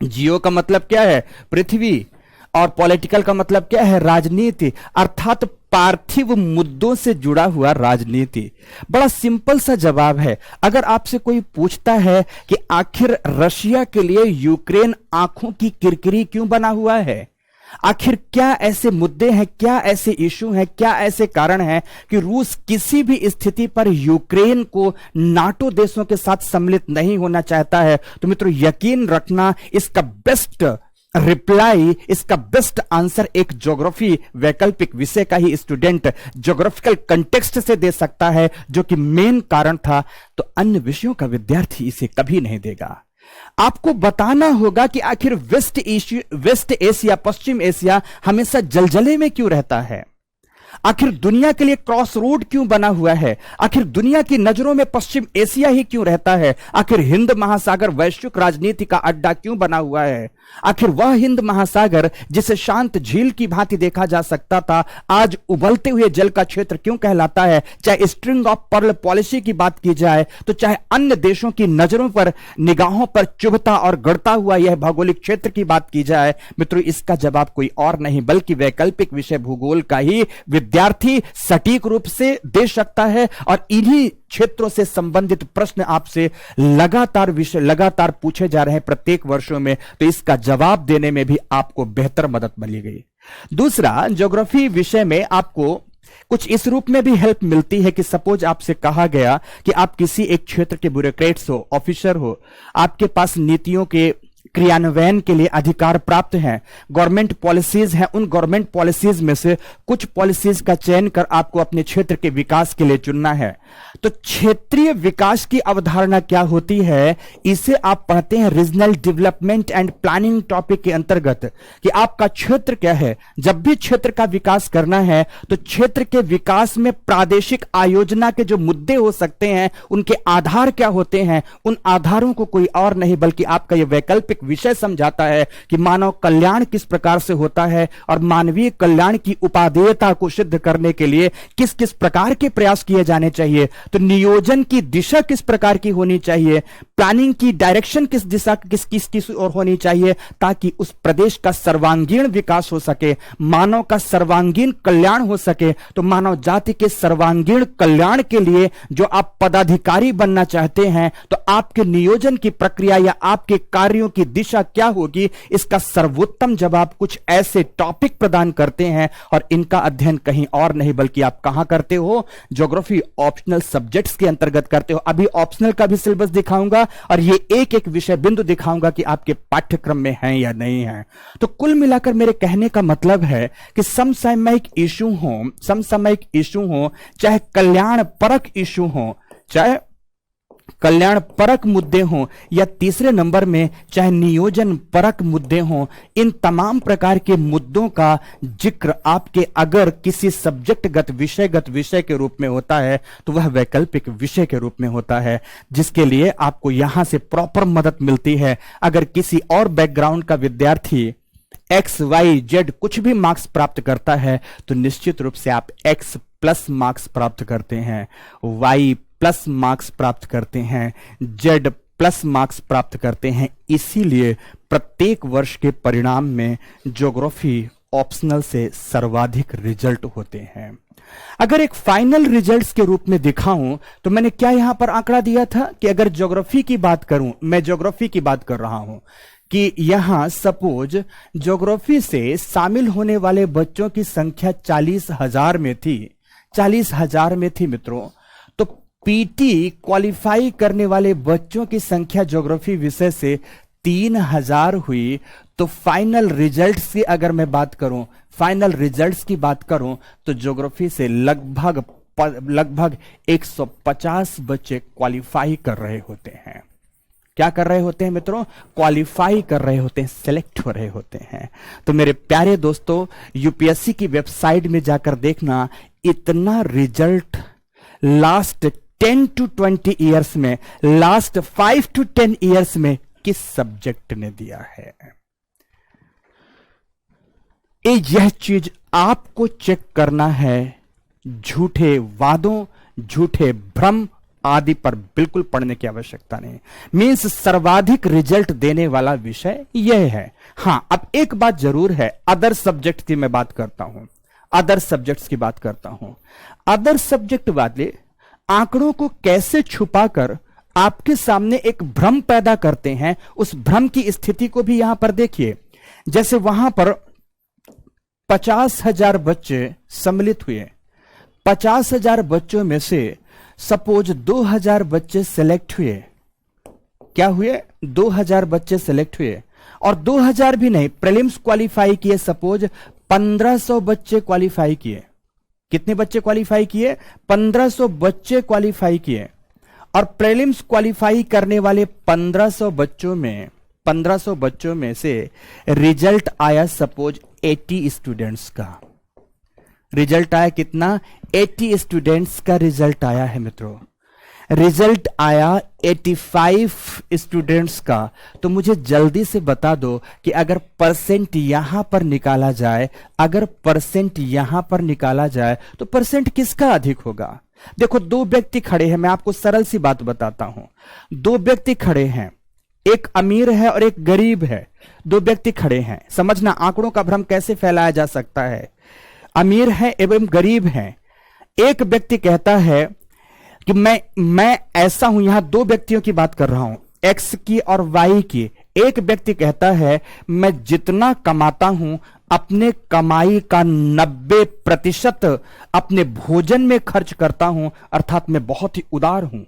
जियो का मतलब क्या है? पृथ्वी, और पॉलिटिकल का मतलब क्या है? राजनीति, अर्थात पार्थिव मुद्दों से जुड़ा हुआ राजनीति। बड़ा सिंपल सा जवाब है। अगर आपसे कोई पूछता है कि आखिर रशिया के लिए यूक्रेन आंखों की किरकिरी क्यों बना हुआ है, आखिर क्या ऐसे मुद्दे हैं, क्या ऐसे इशू हैं, क्या ऐसे कारण हैं कि रूस किसी भी स्थिति पर यूक्रेन को नाटो देशों के साथ सम्मिलित नहीं होना चाहता है, तो मित्रों यकीन रखना इसका बेस्ट रिप्लाई, इसका बेस्ट आंसर एक ज्योग्राफी वैकल्पिक विषय का ही स्टूडेंट ज्योग्राफिकल कंटेक्स्ट से दे सकता है, जो कि मेन कारण था। तो अन्य विषयों का विद्यार्थी इसे कभी नहीं देगा। आपको बताना होगा कि आखिर वेस्ट एशिया, पश्चिम एशिया हमेशा जलजले में क्यों रहता है। आखिर दुनिया के लिए क्रॉस रोड क्यों बना हुआ है? आखिर दुनिया की नजरों में पश्चिम एशिया ही क्यों रहता है? आखिर हिंद महासागर वैश्विक राजनीति का अड्डा क्यों बना हुआ है? आखिर वह हिंद महासागर जिसे शांत झील की भांति देखा जा सकता था, आज उबलते हुए जल का क्षेत्र क्यों कहलाता है? चाहे स्ट्रिंग ऑफ पर्ल पॉलिसी की बात की जाए, तो चाहे अन्य देशों की नजरों पर, निगाहों पर चुभता और गड़ता हुआ यह भौगोलिक क्षेत्र की बात की जाए, मित्रों इसका जवाब कोई और नहीं बल्कि वैकल्पिक विषय भूगोल का ही विद्यार्थी सटीक रूप से दे सकता है। और इन्हीं क्षेत्रों से संबंधित प्रश्न आपसे लगातार पूछे जा रहे हैं प्रत्येक वर्षों में, तो इसका जवाब देने में भी आपको बेहतर मदद मिली गई। दूसरा, ज्योग्राफी विषय में आपको कुछ इस रूप में भी हेल्प मिलती है कि सपोज आपसे कहा गया कि आप किसी एक क्षेत्र के ब्यूरोक्रेट्स हो, ऑफिसर हो, आपके पास नीतियों के क्रियान्वयन के लिए अधिकार प्राप्त हैं, गवर्नमेंट पॉलिसीज हैं, उन गवर्नमेंट पॉलिसीज में से कुछ पॉलिसीज का चयन कर आपको अपने क्षेत्र के विकास के लिए चुनना है। तो क्षेत्रीय विकास की अवधारणा क्या होती है, इसे आप पढ़ते हैं regional development and planning topic के अंतर्गत कि आपका क्षेत्र क्या है। जब भी क्षेत्र का विकास करना है तो क्षेत्र के विकास में प्रादेशिक आयोजना के जो मुद्दे हो सकते हैं, उनके आधार क्या होते हैं, उन आधारों को कोई और नहीं बल्कि आपका यह वैकल्पिक विषय समझाता है कि मानव कल्याण किस प्रकार से होता है और मानवीय कल्याण की उपादेयता को सिद्ध करने के लिए किस किस प्रकार के प्रयास किए जाने चाहिए। तो नियोजन की दिशा किस प्रकार की होनी चाहिए, प्लानिंग की डायरेक्शन किस दिशा किस ओर होनी चाहिए, ताकि उस प्रदेश का सर्वांगीण विकास हो सके, मानव का सर्वांगीण कल्याण हो सके। तो मानव जाति के सर्वांगीण कल्याण के लिए जो आप पदाधिकारी बनना चाहते हैं, तो आपके नियोजन की प्रक्रिया या आपके कार्यों की दिशा क्या होगी, इसका सर्वोत्तम जवाब कुछ ऐसे टॉपिक प्रदान करते हैं। और इनका अध्ययन कहीं और नहीं बल्कि आप कहां करते हो, ज्योग्राफी ऑप्शनल सब्जेक्ट्स के अंतर्गत करते हो। अभी ऑप्शनल का भी सिलेबस दिखाऊंगा और ये एक एक विषय बिंदु दिखाऊंगा कि आपके पाठ्यक्रम में है या नहीं है। तो कुल मिलाकर मेरे कहने का मतलब है कि समसामयिक इशू हो, चाहे कल्याण परक इशू हो, चाहे कल्याण परक मुद्दे हों, या तीसरे नंबर में चाहे नियोजन परक मुद्दे हों, इन तमाम प्रकार के मुद्दों का जिक्र आपके अगर किसी सब्जेक्टगत विषय के रूप में होता है तो वह वैकल्पिक विषय के रूप में होता है, जिसके लिए आपको यहां से प्रॉपर मदद मिलती है। अगर किसी और बैकग्राउंड का विद्यार्थी एक्स वाई जेड कुछ भी मार्क्स प्राप्त करता है तो निश्चित रूप से आप एक्स प्लस मार्क्स प्राप्त करते हैं, वाई प्लस मार्क्स प्राप्त करते हैं, जेड प्लस मार्क्स प्राप्त करते हैं। इसीलिए प्रत्येक वर्ष के परिणाम में ज्योग्राफी ऑप्शनल से सर्वाधिक रिजल्ट होते हैं। अगर एक फाइनल रिजल्ट्स के रूप में दिखाऊं तो मैंने क्या यहां पर आंकड़ा दिया था कि अगर ज्योग्राफी की बात करूं, मैं ज्योग्राफी की बात कर रहा हूं कि यहां सपोज ज्योग्राफी से शामिल होने वाले बच्चों की संख्या 40,000 में थी, 40,000 में थी मित्रों। तो पीटी क्वालिफाई करने वाले बच्चों की संख्या ज्योग्राफी विषय से 3,000 हुई। तो फाइनल रिजल्ट्स की अगर मैं बात करूं, फाइनल रिजल्ट्स की बात करूं तो ज्योग्राफी से लगभग 150 बच्चे क्वालिफाई कर रहे होते हैं। क्या कर रहे होते हैं मित्रों? क्वालिफाई कर रहे होते हैं, सेलेक्ट हो रहे होते हैं। तो मेरे प्यारे दोस्तों, यूपीएससी की वेबसाइट में जाकर देखना, इतना रिजल्ट लास्ट 10 to 20 ईयर्स में, लास्ट 5 to 10 ईयर्स में किस सब्जेक्ट ने दिया है। यह चीज आपको चेक करना है। झूठे वादों, झूठे भ्रम आदि पर बिल्कुल पढ़ने की आवश्यकता नहीं। मींस सर्वाधिक रिजल्ट देने वाला विषय यह है। हां, अब एक बात जरूर है, अदर सब्जेक्ट की मैं बात करता हूं, अदर सब्जेक्ट्स की बात करता हूं। अदर सब्जेक्ट वाले आंकड़ों को कैसे छुपाकर आपके सामने एक भ्रम पैदा करते हैं, उस भ्रम की स्थिति को भी यहां पर देखिए। जैसे वहां पर 50,000 बच्चे सम्मिलित हुए, 50,000 बच्चों में से सपोज 2,000 बच्चे सेलेक्ट हुए। क्या हुए? 2,000 बच्चे सेलेक्ट हुए। और 2,000 भी नहीं, प्रीलिम्स क्वालिफाई किए, सपोज 1500 बच्चे क्वालिफाई किए। कितने बच्चे क्वालिफाई किए? 1500 बच्चे क्वालिफाई किए। और प्रीलिम्स क्वालिफाई करने वाले 1500 बच्चों में से रिजल्ट आया सपोज 80 स्टूडेंट्स का। रिजल्ट आया कितना? 80 स्टूडेंट्स का रिजल्ट आया है मित्रों। रिजल्ट आया 85 स्टूडेंट्स का। तो मुझे जल्दी से बता दो कि अगर परसेंट यहां पर निकाला जाए, अगर परसेंट यहां पर निकाला जाए तो परसेंट किसका अधिक होगा? देखो, दो व्यक्ति खड़े हैं, मैं आपको सरल सी बात बताता हूं। दो व्यक्ति खड़े हैं, एक अमीर है और एक गरीब है। दो व्यक्ति खड़े हैं, समझना आंकड़ों का भ्रम कैसे फैलाया जा सकता है। अमीर है एवं गरीब है। एक व्यक्ति कहता है कि मैं ऐसा हूं, यहां दो व्यक्तियों की बात कर रहा हूं, एक्स की और वाई की। एक व्यक्ति कहता है मैं जितना कमाता हूं अपने कमाई का 90% अपने भोजन में खर्च करता हूं, अर्थात मैं बहुत ही उदार हूं,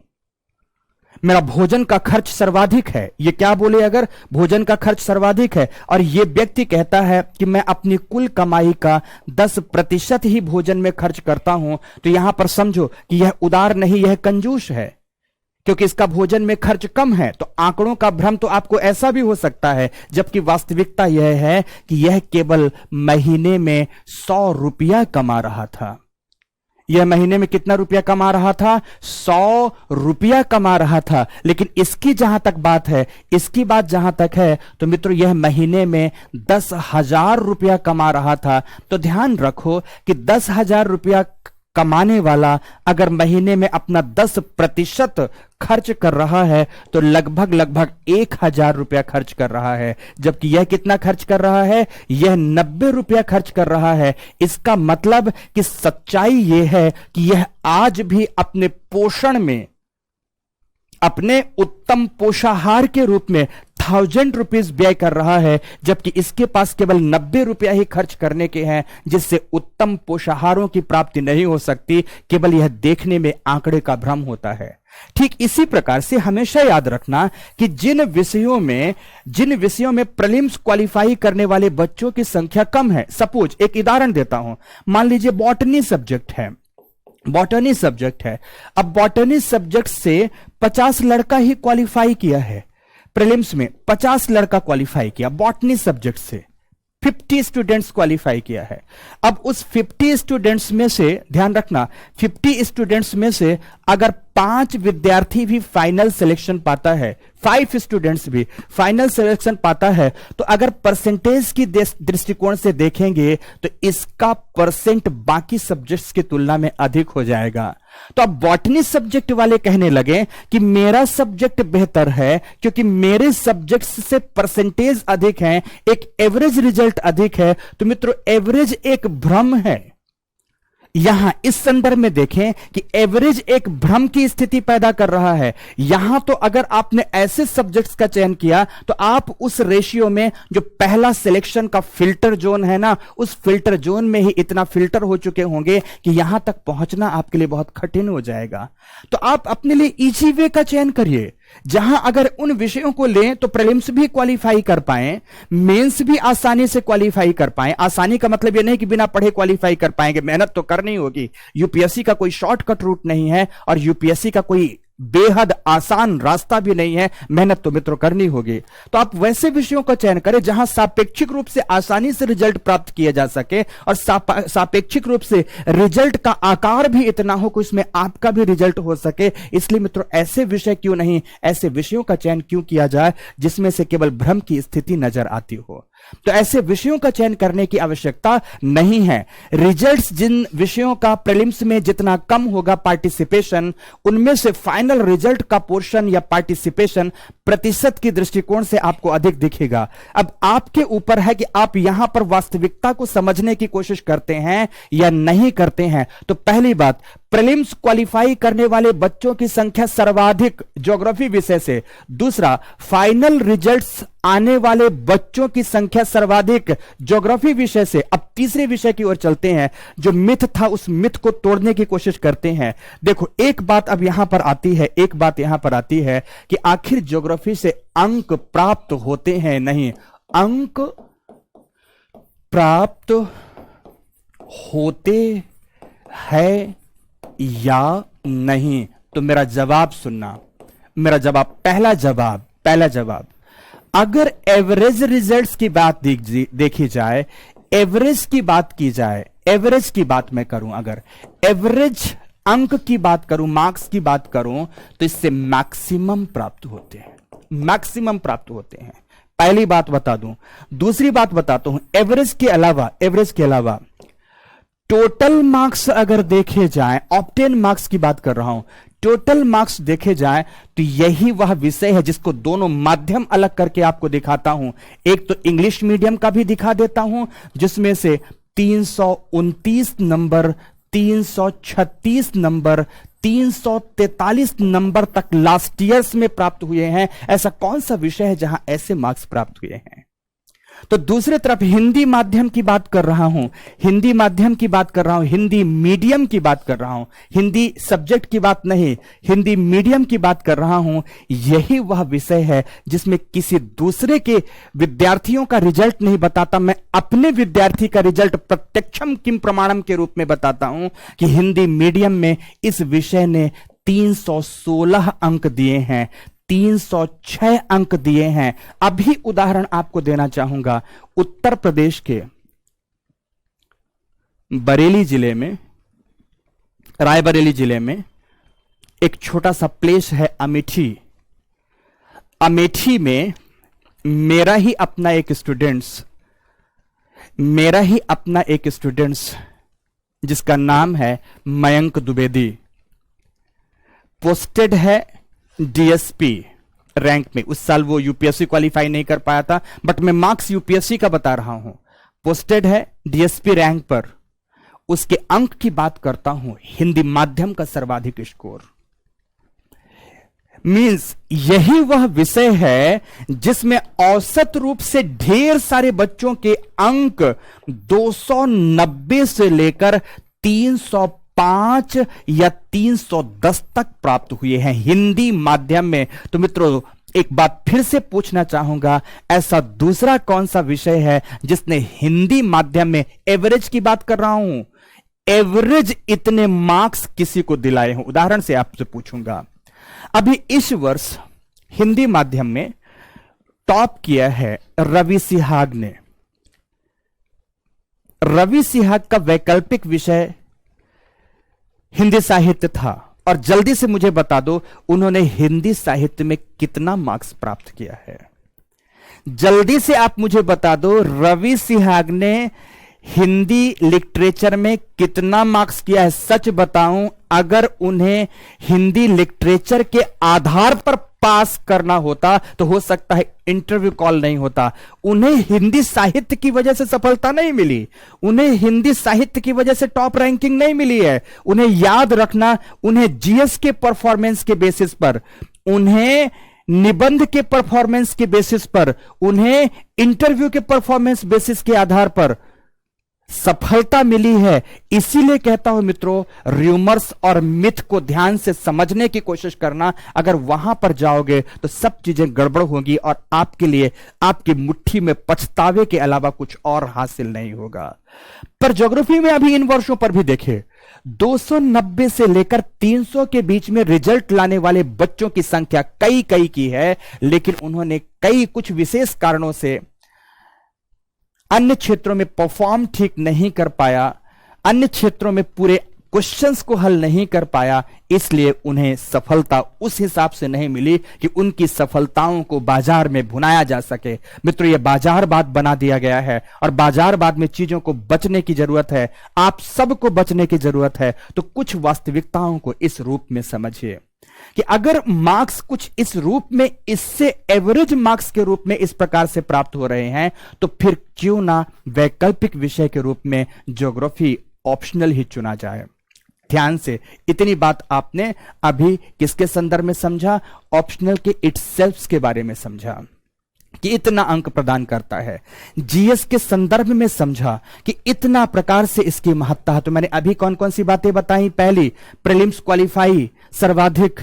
मेरा भोजन का खर्च सर्वाधिक है। ये क्या बोले? अगर भोजन का खर्च सर्वाधिक है। और ये व्यक्ति कहता है कि मैं अपनी कुल कमाई का 10% ही भोजन में खर्च करता हूं। तो यहां पर समझो कि यह उदार नहीं, यह कंजूस है, क्योंकि इसका भोजन में खर्च कम है। तो आंकड़ों का भ्रम तो आपको ऐसा भी हो सकता है, जबकि वास्तविकता यह है कि यह केवल महीने में 100 रुपया कमा रहा था। यह महीने में कितना रुपया कमा रहा था? 100 रुपया कमा रहा था। लेकिन इसकी जहां तक बात है, इसकी बात जहां तक है, तो मित्रों यह महीने में 10,000 रुपया कमा रहा था। तो ध्यान रखो कि 10,000 रुपया कमाने वाला अगर महीने में अपना 10% खर्च कर रहा है तो लगभग 1,000 रुपया खर्च कर रहा है। जबकि यह कितना खर्च कर रहा है? यह 90 रुपया खर्च कर रहा है। इसका मतलब कि सच्चाई यह है कि यह आज भी अपने पोषण में, अपने उत्तम पोषाहार के रूप में 1000 रुपीज व्यय कर रहा है, जबकि इसके पास केवल 90 रुपया ही खर्च करने के हैं, जिससे उत्तम पोषाहारों की प्राप्ति नहीं हो सकती। केवल यह देखने में आंकड़े का भ्रम होता है। ठीक इसी प्रकार से हमेशा याद रखना कि जिन विषयों में प्रीलिम्स क्वालिफाई करने वाले बच्चों की संख्या कम है, सपोज एक उदाहरण देता हूं, मान लीजिए बॉटनी सब्जेक्ट है, बॉटनी सब्जेक्ट है। अब बॉटनी सब्जेक्ट से 50 लड़का ही क्वालिफाई किया है प्रीलिम्स में, 50 लड़का क्वालिफाई किया बॉटनी सब्जेक्ट से, 50 स्टूडेंट्स क्वालिफाई किया है। अब उस 50 स्टूडेंट्स में से, ध्यान रखना, 50 स्टूडेंट्स में से अगर 5 विद्यार्थी भी फाइनल सिलेक्शन पाता है, 5 स्टूडेंट्स भी फाइनल सिलेक्शन पाता है, तो अगर परसेंटेज की दृष्टिकोण से देखेंगे तो इसका परसेंट बाकी सब्जेक्ट्स की तुलना में अधिक हो जाएगा। तो अब बॉटनी सब्जेक्ट वाले कहने लगे कि मेरा सब्जेक्ट बेहतर है क्योंकि मेरे सब्जेक्ट्स से परसेंटेज अधिक है, एक एवरेज रिजल्ट अधिक है। तो मित्रों, एवरेज एक भ्रम है। यहां इस संदर्भ में देखें कि एवरेज एक भ्रम की स्थिति पैदा कर रहा है। यहां तो अगर आपने ऐसे सब्जेक्ट्स का चयन किया तो आप उस रेशियो में, जो पहला सिलेक्शन का फिल्टर जोन है ना, उस फिल्टर जोन में ही इतना फिल्टर हो चुके होंगे कि यहां तक पहुंचना आपके लिए बहुत कठिन हो जाएगा। तो आप अपने लिए इजी वे का चयन करिए, जहां अगर उन विषयों को लें तो प्रीलिम्स भी क्वालिफाई कर पाएं, मेंस भी आसानी से क्वालिफाई कर पाएं। आसानी का मतलब यह नहीं कि बिना पढ़े क्वालिफाई कर पाएंगे, मेहनत तो करनी होगी। यूपीएससी का कोई शॉर्टकट रूट नहीं है और यूपीएससी का कोई बेहद आसान रास्ता भी नहीं है, मेहनत तो मित्रों करनी होगी। तो आप वैसे विषयों का चयन करें जहां सापेक्षिक रूप से आसानी से रिजल्ट प्राप्त किया जा सके और सापेक्षिक रूप से रिजल्ट का आकार भी इतना हो कि उसमें आपका भी रिजल्ट हो सके। इसलिए मित्रों, ऐसे विषय क्यों नहीं, ऐसे विषयों का चयन क्यों किया जाए जिसमें से केवल भ्रम की स्थिति नजर आती हो। तो ऐसे विषयों का चयन करने की आवश्यकता नहीं है। रिजल्ट्स जिन विषयों का प्रीलिम्स में जितना कम होगा पार्टिसिपेशन, उनमें से फाइनल रिजल्ट का पोर्शन या पार्टिसिपेशन प्रतिशत की दृष्टिकोण से आपको अधिक दिखेगा। अब आपके ऊपर है कि आप यहां पर वास्तविकता को समझने की कोशिश करते हैं या नहीं करते हैं। तो पहली बात, प्रीलिम्स क्वालिफाई करने वाले बच्चों की संख्या सर्वाधिक ज्योग्राफी विषय से। दूसरा, फाइनल रिजल्ट्स आने वाले बच्चों की संख्या सर्वाधिक ज्योग्राफी विषय से। अब तीसरे विषय की ओर चलते हैं, जो मिथ था उस मिथ को तोड़ने की कोशिश करते हैं। देखो, एक बात अब यहां पर आती है, एक बात यहां पर आती है कि आखिर ज्योग्राफी से अंक प्राप्त होते हैं नहीं, अंक प्राप्त होते हैं या नहीं? तो मेरा जवाब सुनना, मेरा जवाब, पहला जवाब, अगर एवरेज रिजल्ट्स की बात देखी जाए, एवरेज की बात की जाए, एवरेज की बात मैं करूं, अगर एवरेज अंक की बात करूं, मार्क्स की बात करूं, तो इससे मैक्सिमम प्राप्त होते हैं, मैक्सिमम प्राप्त होते हैं। पहली बात बता दूं। दूसरी बात बताता हूं, एवरेज के अलावा टोटल मार्क्स अगर देखे जाएं, ऑब्टेन मार्क्स की बात कर रहा हूं, टोटल मार्क्स देखे जाएं तो यही वह विषय है जिसको दोनों माध्यम अलग करके आपको दिखाता हूं। एक तो इंग्लिश मीडियम का भी दिखा देता हूं, जिसमें से 329 नंबर, 336 नंबर, 343 नंबर तक लास्ट ईयर्स में प्राप्त हुए हैं। ऐसा कौन सा विषय है जहां ऐसे मार्क्स प्राप्त हुए हैं? तो दूसरी तरफ हिंदी माध्यम की बात कर रहा हूं, हिंदी माध्यम की बात कर रहा हूं, हिंदी मीडियम की बात कर रहा हूं, हिंदी सब्जेक्ट की बात नहीं, हिंदी मीडियम की बात कर रहा हूं। यही वह विषय है जिसमें किसी दूसरे के विद्यार्थियों का रिजल्ट नहीं बताता, मैं अपने विद्यार्थी का रिजल्ट प्रत्यक्षम किम प्रमाणम के रूप में बताता हूं कि हिंदी मीडियम में इस विषय ने 316 अंक दिए हैं, 306 अंक दिए हैं। अभी उदाहरण आपको देना चाहूंगा, उत्तर प्रदेश के बरेली जिले में, रायबरेली जिले में एक छोटा सा प्लेस है अमेठी। अमेठी में मेरा ही अपना एक स्टूडेंट्स जिसका नाम है मयंक द्विवेदी, पोस्टेड है डीएसपी रैंक में। उस साल वो यूपीएससी क्वालिफाई नहीं कर पाया था, बट मैं मार्क्स यूपीएससी का बता रहा हूं। पोस्टेड है डीएसपी रैंक पर। उसके अंक की बात करता हूं, हिंदी माध्यम का सर्वाधिक स्कोर। मींस यही वह विषय है जिसमें औसत रूप से ढेर सारे बच्चों के अंक 290 से लेकर 305 या 310 तक प्राप्त हुए हैं हिंदी माध्यम में। तो मित्रों, एक बात फिर से पूछना चाहूंगा, ऐसा दूसरा कौन सा विषय है जिसने हिंदी माध्यम में, एवरेज की बात कर रहा हूं, एवरेज इतने मार्क्स किसी को दिलाए हों? उदाहरण से आपसे पूछूंगा। अभी इस वर्ष हिंदी माध्यम में टॉप किया है रवि सिहाग ने। रवि सिहाग का वैकल्पिक विषय हिंदी साहित्य था, और जल्दी से मुझे बता दो उन्होंने हिंदी साहित्य में कितना मार्क्स प्राप्त किया है? जल्दी से आप मुझे बता दो, रवि सिहाग ने हिंदी लिटरेचर में कितना मार्क्स किया है? सच बताऊं, अगर उन्हें हिंदी लिटरेचर के आधार पर पास करना होता तो हो सकता है इंटरव्यू कॉल नहीं होता। उन्हें हिंदी साहित्य की वजह से सफलता नहीं मिली, उन्हें हिंदी साहित्य की वजह से टॉप रैंकिंग नहीं मिली है। उन्हें याद रखना, उन्हें जीएस के परफॉर्मेंस के बेसिस पर, उन्हें निबंध के परफॉर्मेंस के बेसिस पर, उन्हें इंटरव्यू के परफॉर्मेंस बेसिस के आधार पर सफलता मिली है। इसीलिए कहता हूं मित्रों, र्यूमर्स और मिथ को ध्यान से समझने की कोशिश करना। अगर वहां पर जाओगे तो सब चीजें गड़बड़ होंगी और आपके लिए, आपकी मुट्ठी में पछतावे के अलावा कुछ और हासिल नहीं होगा। पर ज्योग्राफी में अभी इन वर्षों पर भी देखें, 290 से लेकर 300 के बीच में रिजल्ट लाने वाले बच्चों की संख्या कई की है, लेकिन उन्होंने कुछ विशेष कारणों से अन्य क्षेत्रों में परफॉर्म ठीक नहीं कर पाया, अन्य क्षेत्रों में पूरे क्वेश्चंस को हल नहीं कर पाया, इसलिए उन्हें सफलता उस हिसाब से नहीं मिली कि उनकी सफलताओं को बाजार में भुनाया जा सके। मित्रों, यह बाजारवाद बना दिया गया है और बाजारवाद में चीजों को बचने की जरूरत है, आप सबको बचने की जरूरत है। तो कुछ वास्तविकताओं को इस रूप में समझिए कि अगर मार्क्स कुछ इस रूप में, इससे एवरेज मार्क्स के रूप में इस प्रकार से प्राप्त हो रहे हैं, तो फिर क्यों ना वैकल्पिक विषय के रूप में ज्योग्राफी ऑप्शनल ही चुना जाए। ध्यान से, इतनी बात आपने अभी किसके संदर्भ में समझा? ऑप्शनल के इटसेल्फ के बारे में समझा कि इतना अंक प्रदान करता है। जीएस के संदर्भ में समझा कि इतना प्रकार से इसकी महत्ता है। तो मैंने अभी कौन कौन सी बातें बताई? पहली, प्रीलिम्स क्वालिफाई सर्वाधिक,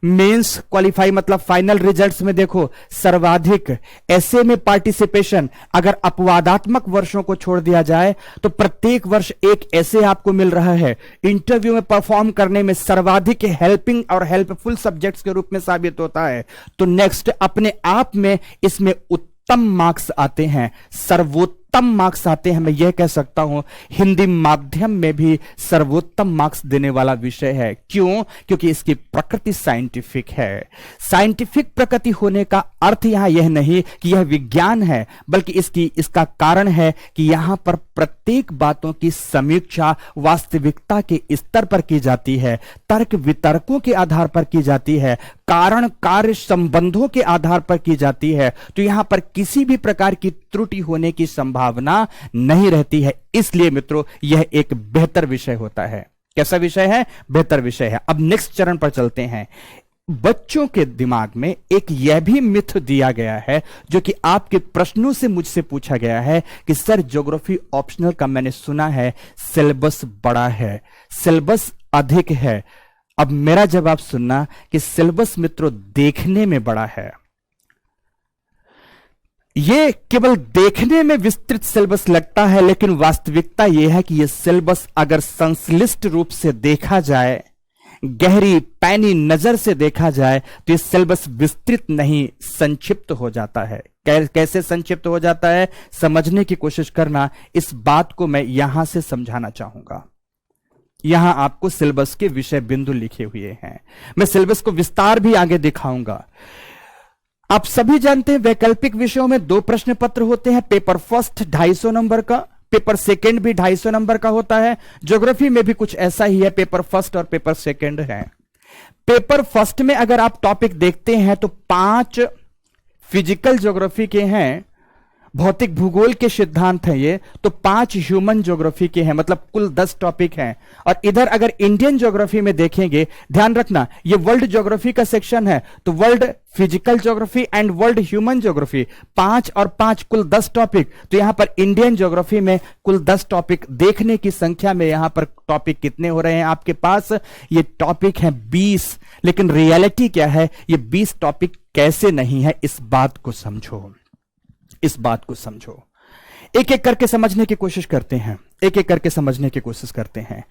मेंस क्वालिफाई मतलब फाइनल रिजल्ट्स में देखो सर्वाधिक, एसए में पार्टिसिपेशन, अगर अपवादात्मक वर्षों को छोड़ दिया जाए तो प्रत्येक वर्ष एक एसए आपको मिल रहा है। इंटरव्यू में परफॉर्म करने में सर्वाधिक हेल्पिंग और हेल्पफुल सब्जेक्ट्स के रूप में साबित होता है। तो नेक्स्ट, अपने आप में इसमें उत्तम मार्क्स आते हैं, सर्वोत्तम सर्वोत्तम मार्क्स आते हैं। मैं यह कह सकता हूं हिंदी माध्यम में भी सर्वोत्तम मार्क्स देने वाला विषय है। क्यों? क्योंकि इसकी प्रकृति साइंटिफिक है। साइंटिफिक प्रकृति होने का अर्थ यहां यह नहीं कि यह विज्ञान है, बल्कि इसका कारण है कि यहां पर प्रत्येक बातों की समीक्षा वास्तविकता के स्तर पर की जाती है, तर्क वितर्कों के आधार पर की जाती है, कारण कार्य संबंधों के आधार पर की जाती है। तो यहां पर किसी भी प्रकार की त्रुटि होने की संभावना नहीं रहती है। इसलिए मित्रों यह एक बेहतर विषय होता है। कैसा विषय है? बेहतर विषय है। अब नेक्स्ट चरण पर चलते हैं। बच्चों के दिमाग में एक यह भी मिथ दिया गया है, जो कि आपके प्रश्नों से मुझसे पूछा गया है कि सर ज्योग्राफी ऑप्शनल का मैंने सुना है सिलेबस बड़ा है, सिलेबस अधिक है। अब मेरा जवाब सुनना कि सिलेबस मित्रों देखने में बड़ा है। यह केवल देखने में विस्तृत सिलेबस लगता है, लेकिन वास्तविकता यह है कि यह सिलेबस अगर संश्लिष्ट रूप से देखा जाए, गहरी पैनी नजर से देखा जाए, तो यह सिलेबस विस्तृत नहीं, संक्षिप्त हो जाता है। कैसे संक्षिप्त हो जाता है समझने की कोशिश करना। इस बात को मैं यहां से समझाना चाहूंगा। यहां आपको सिलेबस के विषय बिंदु लिखे हुए हैं। मैं सिलेबस को विस्तार भी आगे दिखाऊंगा। आप सभी जानते हैं वैकल्पिक विषयों में 2 प्रश्न पत्र होते हैं। पेपर फर्स्ट 250 नंबर का, पेपर सेकंड भी 250 नंबर का होता है। ज्योग्राफी में भी कुछ ऐसा ही है, पेपर फर्स्ट और पेपर सेकंड है। पेपर फर्स्ट में अगर आप टॉपिक देखते हैं तो 5 फिजिकल ज्योग्राफी के हैं, भौतिक भूगोल के सिद्धांत हैं ये, तो 5 ह्यूमन ज्योग्राफी के हैं, मतलब कुल 10 टॉपिक हैं। और इधर अगर इंडियन ज्योग्राफी में देखेंगे, ध्यान रखना ये वर्ल्ड ज्योग्राफी का सेक्शन है, तो world physical geography and world human geography 5 और 5 कुल 10 टॉपिक। तो यहां पर इंडियन ज्योग्राफी में कुल 10 टॉपिक, देखने की संख्या में यहां पर टॉपिक कितने हो रहे हैं आपके पास? ये टॉपिक है 20। लेकिन रियलिटी क्या है? ये 20 टॉपिक कैसे नहीं है, इस बात को समझो, इस बात को समझो। एक एक करके समझने की कोशिश करते हैं, एक एक करके समझने की कोशिश करते हैं।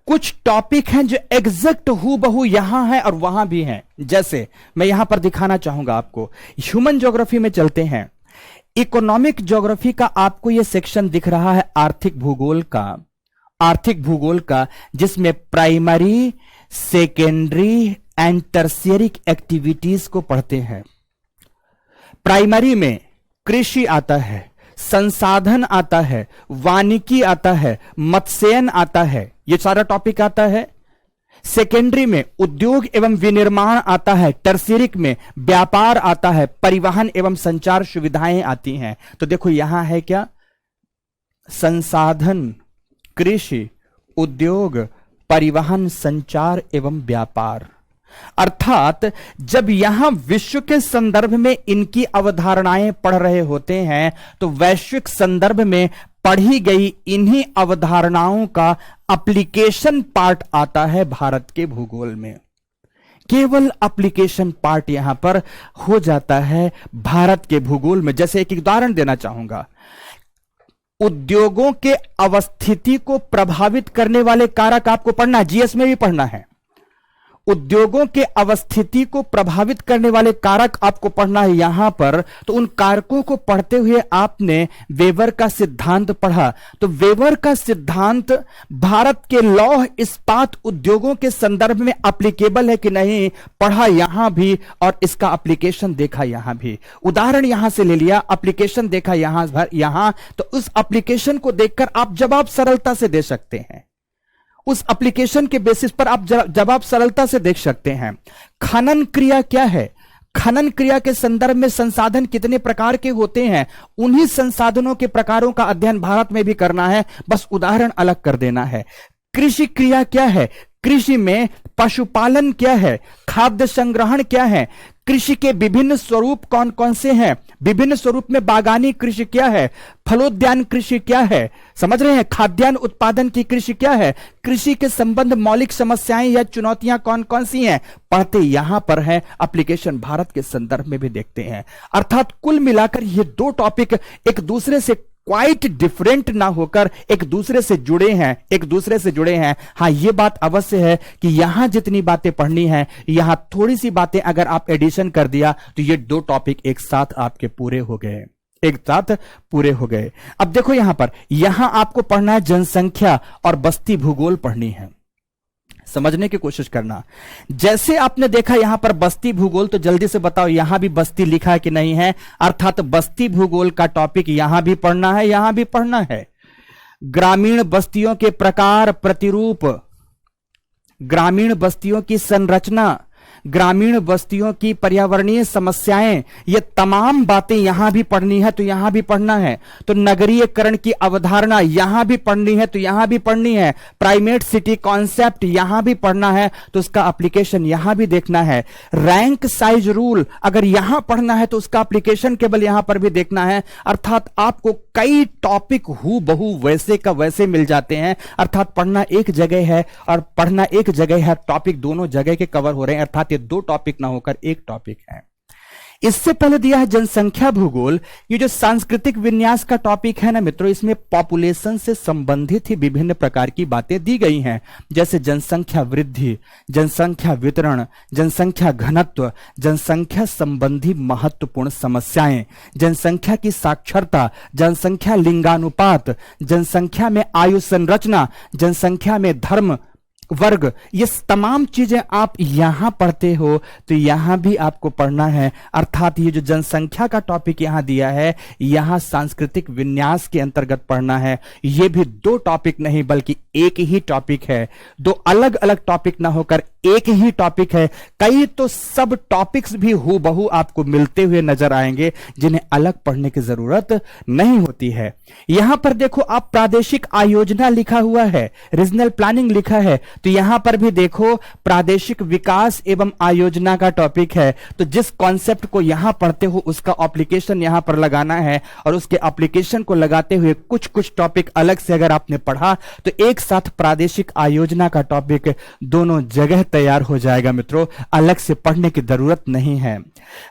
कुछ टॉपिक हैं जो एग्जैक्ट हूबहू यहां है और वहां भी हैं। जैसे मैं यहां पर दिखाना चाहूंगा आपको, ह्यूमन ज्योग्राफी में चलते हैं। इकोनॉमिक ज्योग्राफी का आपको यह सेक्शन दिख रहा है आर्थिक भूगोल का, आर्थिक भूगोल का, जिसमें primary, secondary and tertiary activities को पढ़ते हैं। प्राइमरी में कृषि आता है, संसाधन आता है, वानिकी आता है, मत्स्यन आता है, ये सारा टॉपिक आता है। सेकेंडरी में उद्योग एवं विनिर्माण आता है, टर्शियरी में व्यापार आता है, परिवहन एवं संचार सुविधाएं आती हैं। तो देखो यहां है क्या? संसाधन, कृषि, उद्योग, परिवहन, संचार एवं व्यापार। अर्थात जब यहां विश्व के संदर्भ में इनकी अवधारणाएं पढ़ रहे होते हैं, तो वैश्विक संदर्भ में पढ़ी गई इन्हीं अवधारणाओं का एप्लीकेशन पार्ट आता है भारत के भूगोल में। केवल एप्लीकेशन पार्ट यहां पर हो जाता है भारत के भूगोल में। जैसे एक उदाहरण देना चाहूंगा, उद्योगों के अवस्थिति को प्रभावित करने वाले कारक आपको पढ़ना है, जीएस में भी पढ़ना है। उद्योगों के अवस्थिति को प्रभावित करने वाले कारक आपको पढ़ना है यहां पर। तो उन कारकों को पढ़ते हुए आपने वेबर का सिद्धांत पढ़ा, तो वेबर का सिद्धांत भारत के लौह इस्पात उद्योगों के संदर्भ में एप्लीकेबल है कि नहीं, पढ़ा यहां भी और इसका एप्लीकेशन देखा यहां भी। उदाहरण यहां से ले लिया, एप्लीकेशन देखा यहां, तो उस एप्लीकेशन को देखकर आप जवाब सरलता से दे सकते हैं। उस एप्लीकेशन के बेसिस पर आप जवाब सरलता से देख सकते हैं। खनन क्रिया क्या है? खनन क्रिया के संदर्भ में संसाधन कितने प्रकार के होते हैं, उन्हीं संसाधनों के प्रकारों का अध्ययन भारत में भी करना है, बस उदाहरण अलग कर देना है। कृषि क्रिया क्या है? कृषि में पशुपालन क्या है? खाद्य संग्रहण क्या है? कृषि के विभिन्न स्वरूप कौन कौन से हैं? विभिन्न स्वरूप में बागानी कृषि क्या है? फलोद्यान कृषि क्या है? समझ रहे हैं? खाद्यान्न उत्पादन की कृषि क्या है? कृषि के संबंध मौलिक समस्याएं या चुनौतियां कौन कौन सी हैं, पढ़ते यहां पर है। एप्लीकेशन भारत के संदर्भ में भी देखते हैं। अर्थात कुल मिलाकर ये 2 टॉपिक एक दूसरे से क्वाइट डिफरेंट ना होकर एक दूसरे से जुड़े हैं, एक दूसरे से जुड़े हैं। हां, यह बात अवश्य है कि यहां जितनी बातें पढ़नी है, यहां थोड़ी सी बातें अगर आप एडिशन कर दिया तो ये 2 टॉपिक एक साथ आपके पूरे हो गए। एक साथ पूरे हो गए। अब देखो यहां आपको पढ़ना है जनसंख्या और बस्ती भूगोल पढ़नी है, समझने की कोशिश करना। जैसे आपने देखा यहां पर बस्ती भूगोल, तो जल्दी से बताओ यहां भी बस्ती लिखा है कि नहीं है, अर्थात बस्ती भूगोल का टॉपिक यहां भी पढ़ना है, यहां भी पढ़ना है। ग्रामीण बस्तियों के प्रकार प्रतिरूप, ग्रामीण बस्तियों की संरचना, ग्रामीण बस्तियों की पर्यावरणीय समस्याएं, ये तमाम बातें यहां भी पढ़नी है तो यहां भी पढ़ना है। तो नगरीयकरण की अवधारणा यहां भी पढ़नी है तो यहां भी पढ़नी है। प्राइमेट सिटी कॉन्सेप्ट यहां भी पढ़ना है तो उसका एप्लीकेशन यहां भी देखना है। रैंक साइज रूल अगर यहां पढ़ना है तो उसका एप्लीकेशन केवल यहां पर भी देखना है। अर्थात आपको कई टॉपिक हूबहू वैसे का वैसे मिल जाते हैं। अर्थात पढ़ना एक जगह है और पढ़ना एक जगह है, टॉपिक दोनों जगह के कवर हो रहे हैं। अर्थात ये दो टॉपिक ना होकर एक टॉपिक है। इससे पहले दिया है जनसंख्या भूगोल। ये जो सांस्कृतिक विन्यास का टॉपिक है ना मित्रों, इसमें पॉपुलेशन से संबंधित ही विभिन्न प्रकार की बातें दी गई हैं, जैसे जनसंख्या वृद्धि, जनसंख्या वितरण, जनसंख्या घनत्व, जनसंख्या संबंधी महत्वपूर्ण समस्याएं, जनसंख्या की साक्षरता, जनसंख्या लिंगानुपात, जनसंख्या में आयु संरचना, जनसंख्या में धर्म वर्ग। ये तमाम चीजें आप यहां पढ़ते हो तो यहां भी आपको पढ़ना है। अर्थात ये जो जनसंख्या का टॉपिक यहां दिया है, यहां सांस्कृतिक विन्यास के अंतर्गत पढ़ना है। ये भी दो टॉपिक नहीं बल्कि एक ही टॉपिक है, दो अलग अलग टॉपिक ना होकर एक ही टॉपिक है। कई तो सब टॉपिक्स भी हूबहू आपको मिलते हुए नजर आएंगे जिन्हें अलग पढ़ने की जरूरत नहीं होती है। यहां पर देखो आप प्रादेशिक आयोजना लिखा हुआ है, रीजनल प्लानिंग लिखा है, तो यहां पर भी देखो प्रादेशिक विकास एवं आयोजना का टॉपिक है। तो जिस कॉन्सेप्ट को यहां पढ़ते हो उसका एप्लीकेशन यहां पर लगाना है और उसके एप्लीकेशन को लगाते हुए कुछ कुछ टॉपिक अलग से अगर आपने पढ़ा तो एक साथ प्रादेशिक आयोजना का टॉपिक दोनों जगह तैयार हो जाएगा मित्रों, अलग से पढ़ने की जरूरत नहीं है।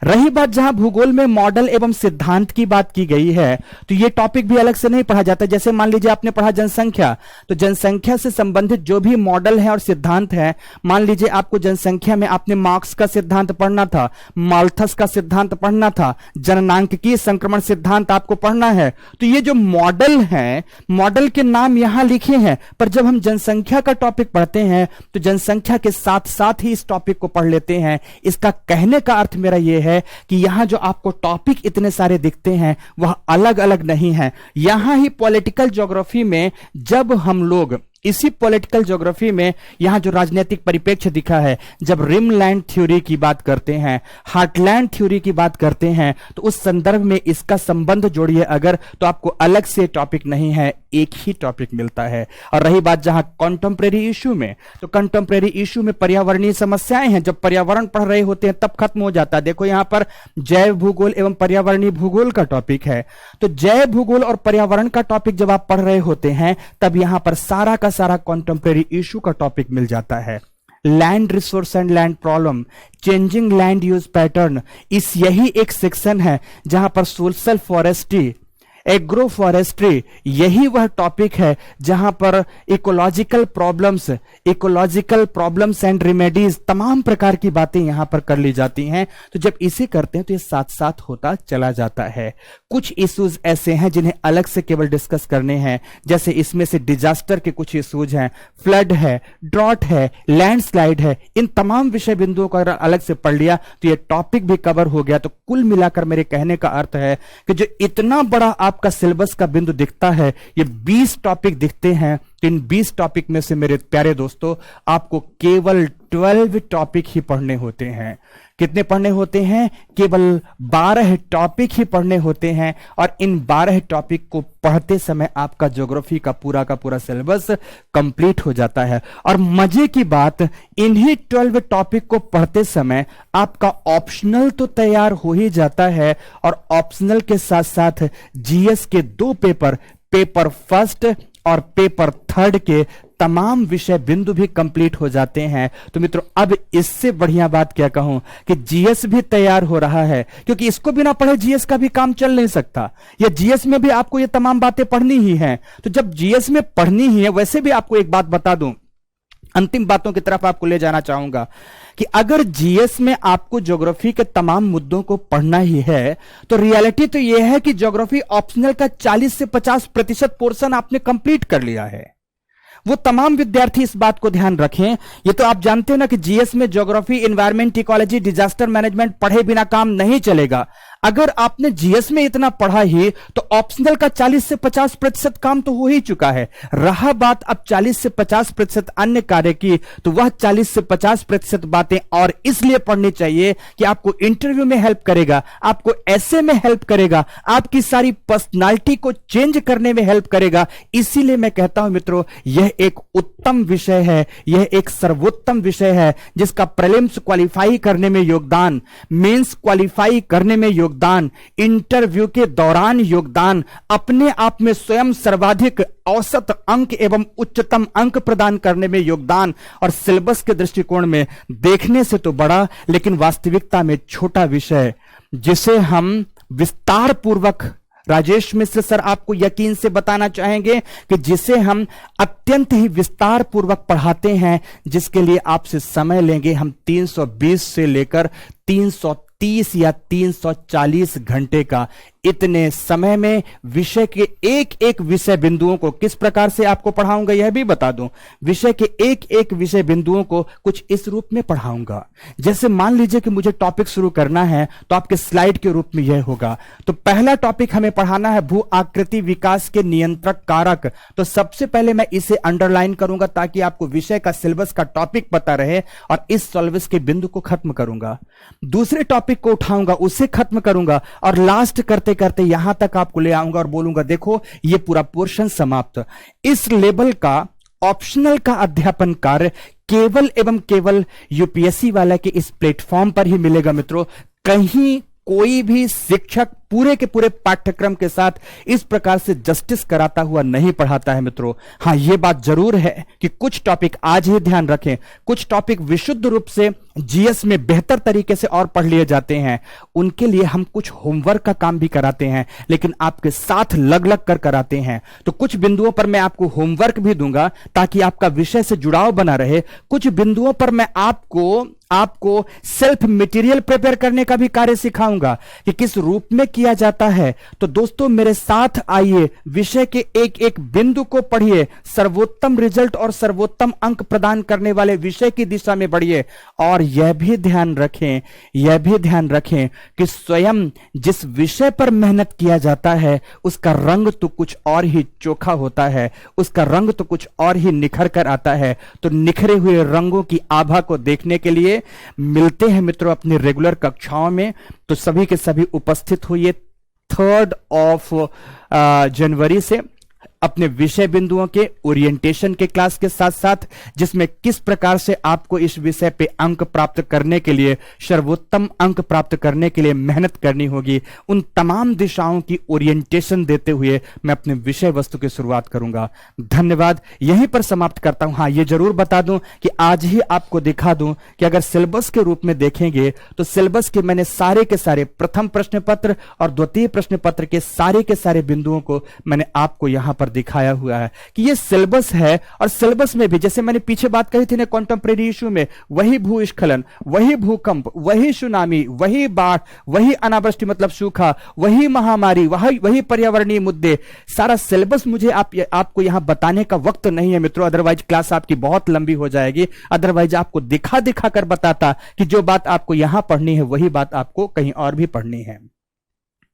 रही बात जहां भूगोल में मॉडल एवं सिद्धांत की बात की गई है तो यह टॉपिक भी अलग से नहीं पढ़ा जाता। जैसे मान लीजिए आपने पढ़ा जनसंख्या, तो जनसंख्या से संबंधित जो भी मॉडल है और सिद्धांत है, मान लीजिए आपको जनसंख्या में आपने मार्क्स का सिद्धांत पढ़ना था, माल्थस का सिद्धांत पढ़ना था, जननांकिकीय संक्रमण सिद्धांत आपको पढ़ना है, तो ये जो मॉडल है, मॉडल के नाम यहां लिखे हैं, पर जब हम जनसंख्या का टॉपिक पढ़ते हैं तो जनसंख्या के साथ साथ ही इस टॉपिक को पढ़ लेते हैं। इसका कहने का अर्थ मेरा यह है कि यहां जो आपको टॉपिक इतने सारे दिखते हैं वह अलग अलग नहीं है। यहां ही पॉलिटिकल ज्योग्राफी में जब हम लोग इसी पॉलिटिकल ज्योग्राफी में यहां जो राजनीतिक परिप्रेक्ष्य दिखा है, जब रिमलैंड थ्योरी की बात करते हैं, हार्टलैंड थ्योरी की बात करते हैं, तो उस संदर्भ में इसका संबंध जोड़िए अगर, तो आपको अलग से टॉपिक नहीं है, एक ही टॉपिक मिलता है। और रही बात जहां कॉन्टेम्परेरी इशू में, तो कॉन्टेम्परेरी इशू में पर्यावरणीय समस्याएं हैं, जब पर्यावरण पढ़ रहे होते हैं तब खत्म हो जाता है। देखो यहां पर जैव भूगोल एवं पर्यावरणीय भूगोल का टॉपिक है, तो जैव भूगोल और पर्यावरण का टॉपिक जब आप पढ़ रहे होते हैं तब यहां पर सारा कॉन्टेम्परेरी इशू का टॉपिक मिल जाता है। Land resource and land problem, changing land use pattern, इस यही एक सेक्शन है जहां पर सोशल फॉरेस्ट्री, एग्रो फॉरेस्ट्री, यही वह टॉपिक है जहां पर इकोलॉजिकल प्रॉब्लम्स एंड रेमेडीज, तमाम प्रकार की बातें यहां पर कर ली जाती हैं। तो जब इसे करते हैं तो ये साथ साथ होता चला जाता है। कुछ इश्यूज ऐसे हैं जिन्हें अलग से केवल डिस्कस करने हैं, जैसे इसमें से डिजास्टर के कुछ इश्यूज हैं, फ्लड है, ड्रॉट है, लैंडस्लाइड है। इन तमाम विषय बिंदुओं को अगर अलग से पढ़ लिया तो ये टॉपिक भी कवर हो गया। तो कुल मिलाकर मेरे कहने का अर्थ है कि जो इतना बड़ा आपका सिलेबस का बिंदु दिखता है, ये 20 टॉपिक दिखते हैं। इन 20 टॉपिक में से मेरे प्यारे दोस्तों आपको केवल 12 टॉपिक ही पढ़ने होते हैं। कितने पढ़ने होते हैं? केवल 12 टॉपिक ही पढ़ने होते हैं। और इन 12 टॉपिक को पढ़ते समय आपका ज्योग्राफी का पूरा सिलेबस कंप्लीट हो जाता है। और मजे की बात, इन्हीं 12 टॉपिक को पढ़ते समय आपका ऑप्शनल तो तैयार हो ही जाता है, और ऑप्शनल के साथ साथ जीएस के 2 पेपर फर्स्ट और पेपर थर्ड के तमाम विषय बिंदु भी कंप्लीट हो जाते हैं। तो मित्रों अब इससे बढ़िया बात क्या कहूं कि जीएस भी तैयार हो रहा है, क्योंकि इसको बिना पढ़े जीएस का भी काम चल नहीं सकता। या जीएस में भी आपको ये तमाम बातें पढ़नी ही हैं। तो जब जीएस में पढ़नी ही है, वैसे भी आपको एक बात बता दूं, अंतिम बातों की तरफ आपको ले जाना चाहूंगा कि अगर जीएस में आपको ज्योग्राफी के तमाम मुद्दों को पढ़ना ही है तो रियलिटी तो यह है कि ज्योग्राफी ऑप्शनल का 40 से 50% पोर्शन आपने कंप्लीट कर लिया है। वो तमाम विद्यार्थी इस बात को ध्यान रखें। ये तो आप जानते हैं ना कि जीएस में geography, environment, ecology, disaster management पढ़े बिना काम नहीं चलेगा। अगर आपने जीएस में इतना पढ़ा ही तो ऑप्शनल का 40 से 50% काम तो हो ही चुका है। रहा बात अब 40 से 50% अन्य कार्य की, तो वह 40 से 50% बातें और इसलिए पढ़नी चाहिए कि आपको इंटरव्यू में हेल्प करेगा, आपको ऐसे में हेल्प करेगा, आपकी सारी पर्सनालिटी को चेंज करने में हेल्प करेगा। इसीलिए मैं कहता हूं मित्रों, यह एक उत्तम विषय है, यह एक सर्वोत्तम विषय है जिसका प्रीलिम्स क्वालिफाई करने में योगदान, मेंस क्वालिफाई करने में योगदान, इंटरव्यू के दौरान योगदान, अपने आप में स्वयं सर्वाधिक औसत अंक एवं उच्चतम अंक प्रदान करने में योगदान, और सिलेबस के दृष्टिकोण में देखने से तो बड़ा लेकिन वास्तविकता में छोटा विषय, जिसे हम विस्तार पूर्वक, राजेश मिश्र सर आपको यकीन से बताना चाहेंगे कि जिसे हम अत्यंत ही विस्तार पूर्वक पढ़ाते हैं, जिसके लिए आपसे समय लेंगे हम 320 से लेकर 330 या 340 घंटे का। इतने समय में विषय के एक एक विषय बिंदुओं को किस प्रकार से आपको पढ़ाऊंगा यह भी बता दूं। विषय के एक एक विषय बिंदुओं को कुछ इस रूप में पढ़ाऊंगा। जैसे मान लीजिए कि मुझे टॉपिक शुरू करना है तो आपके स्लाइड के रूप में यह होगा। तो पहला टॉपिक हमें पढ़ाना है भू आकृति विकास के नियंत्रक कारक। तो सबसे पहले मैं इसे अंडरलाइन करूंगा ताकि आपको विषय का सिलेबस का टॉपिक पता रहे, और इस सिलेबस के बिंदु को खत्म करूंगा। दूसरे टॉपिक को उठाऊंगा, उसे खत्म करूंगा, और लास्ट करते करते यहां तक आपको ले आऊंगा और बोलूंगा देखो ये पूरा पोर्शन समाप्त। इस लेवल का ऑप्शनल का अध्यापन कार्य केवल एवं केवल यूपीएससी वाला के इस प्लेटफॉर्म पर ही मिलेगा मित्रों। कहीं कोई भी शिक्षक पूरे के पूरे पाठ्यक्रम के साथ इस प्रकार से जस्टिस कराता हुआ नहीं पढ़ाता है मित्रों। हां, यह बात जरूर है कि कुछ टॉपिक आज ही ध्यान रखें, कुछ टॉपिक विशुद्ध रूप से जीएस में बेहतर तरीके से और पढ़ लिए जाते हैं, उनके लिए हम कुछ होमवर्क का काम भी कराते हैं, लेकिन आपके साथ लग लग कर कराते हैं। तो कुछ बिंदुओं पर मैं आपको होमवर्क भी दूंगा ताकि आपका विषय से जुड़ाव बना रहे। कुछ बिंदुओं पर मैं आपको सेल्फ मटेरियल प्रिपेयर करने का भी कार्य सिखाऊंगा कि किस रूप में किया जाता है। तो दोस्तों मेरे साथ आइए, विषय के एक एक बिंदु को पढ़िए, सर्वोत्तम रिजल्ट और सर्वोत्तम अंक प्रदान करने वाले विषय की दिशा में बढ़िए। और यह भी ध्यान रखें कि स्वयं जिस विषय पर मेहनत किया जाता है उसका रंग तो कुछ और ही चोखा होता है, उसका रंग तो कुछ और ही निखर कर आता है। तो निखरे हुए रंगों की आभा को देखने के लिए मिलते हैं मित्रों अपनी रेगुलर कक्षाओं में। तो सभी के सभी उपस्थित होइए 3 जनवरी से अपने विषय बिंदुओं के ओरिएंटेशन के क्लास के साथ साथ, जिसमें किस प्रकार से आपको इस विषय पे अंक प्राप्त करने के लिए, सर्वोत्तम अंक प्राप्त करने के लिए मेहनत करनी होगी। उन तमाम दिशाओं की ओरिएंटेशन देते हुए मैं अपने विषय वस्तु की शुरुआत करूंगा। धन्यवाद, यहीं पर समाप्त करता हूं। हाँ, ये जरूर बता दूं कि आज ही आपको दिखा दूं कि अगर सिलेबस के रूप में देखेंगे तो सिलेबस के मैंने सारे के सारे प्रथम प्रश्न पत्र और द्वितीय प्रश्न पत्र के सारे बिंदुओं को मैंने आपको यहां पर दिखाया हुआ है कि ये सिलेबस है। और सिलेबस में भी जैसे मैंने पीछे बात कही थी ना कॉन्टेम्परेरी इश्यू में, वही भूस्खलन, वही भूकंप, वही सुनामी, वही बाढ़, वही अनावृष्टि मतलब सूखा, वही महामारी, वही पर्यावरणीय मुद्दे, सारा सिलेबस मुझे आपको यहां बताने का वक्त नहीं है मित्रों, अदरवाइज क्लास आपकी बहुत लंबी हो जाएगी। अदरवाइज आपको दिखा दिखा कर बताता कि जो बात आपको यहां पढ़नी है वही बात आपको कहीं और भी पढ़नी है।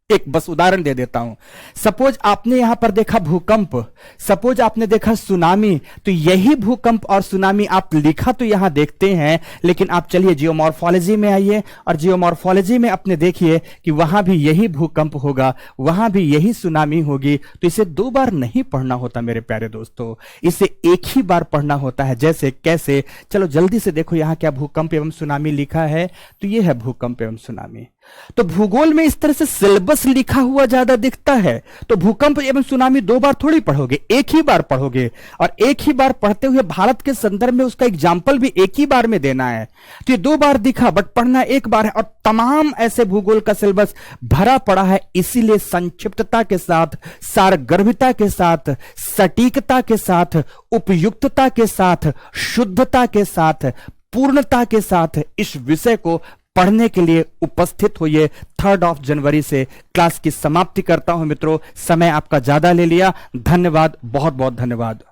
एक बस उदाहरण दे देता हूं। सपोज आपने यहां पर देखा भूकंप, सपोज आपने देखा सुनामी, तो यही भूकंप और सुनामी आप लिखा तो यहां देखते हैं, लेकिन आप चलिए जियोमॉर्फोलॉजी में आइए और जियोमॉर्फोलॉजी में अपने देखिए कि वहां भी यही भूकंप होगा, वहां भी यही सुनामी होगी। तो इसे 2 बार नहीं पढ़ना होता मेरे प्यारे दोस्तों, इसे एक ही बार पढ़ना होता है। जैसे कैसे, चलो जल्दी से देखो यहां क्या भूकंप एवं सुनामी लिखा है, तो यह है भूकंप एवं सुनामी। तो भूगोल में इस तरह से सिलेबस लिखा हुआ ज्यादा दिखता है, तो भूकंप एवं सुनामी 2 बार थोड़ी पढ़ोगे, एक ही बार पढ़ोगे। और एक ही बार पढ़ते हुए भारत के संदर्भ में उसका एग्जाम्पल भी एक ही बार में देना है। तो ये 2 बार दिखा बट पढ़ना एक बार है। और तमाम ऐसे भूगोल का सिलेबस भरा पड़ा है, इसीलिए संक्षिप्तता के साथ, सारगर्भिता के साथ, सटीकता के साथ, उपयुक्तता के साथ, शुद्धता के साथ, पूर्णता के साथ इस विषय को पढ़ने के लिए उपस्थित होइए। 3 जनवरी से क्लास की समाप्ति करता हूं मित्रों, समय आपका ज्यादा ले लिया, धन्यवाद, बहुत बहुत धन्यवाद।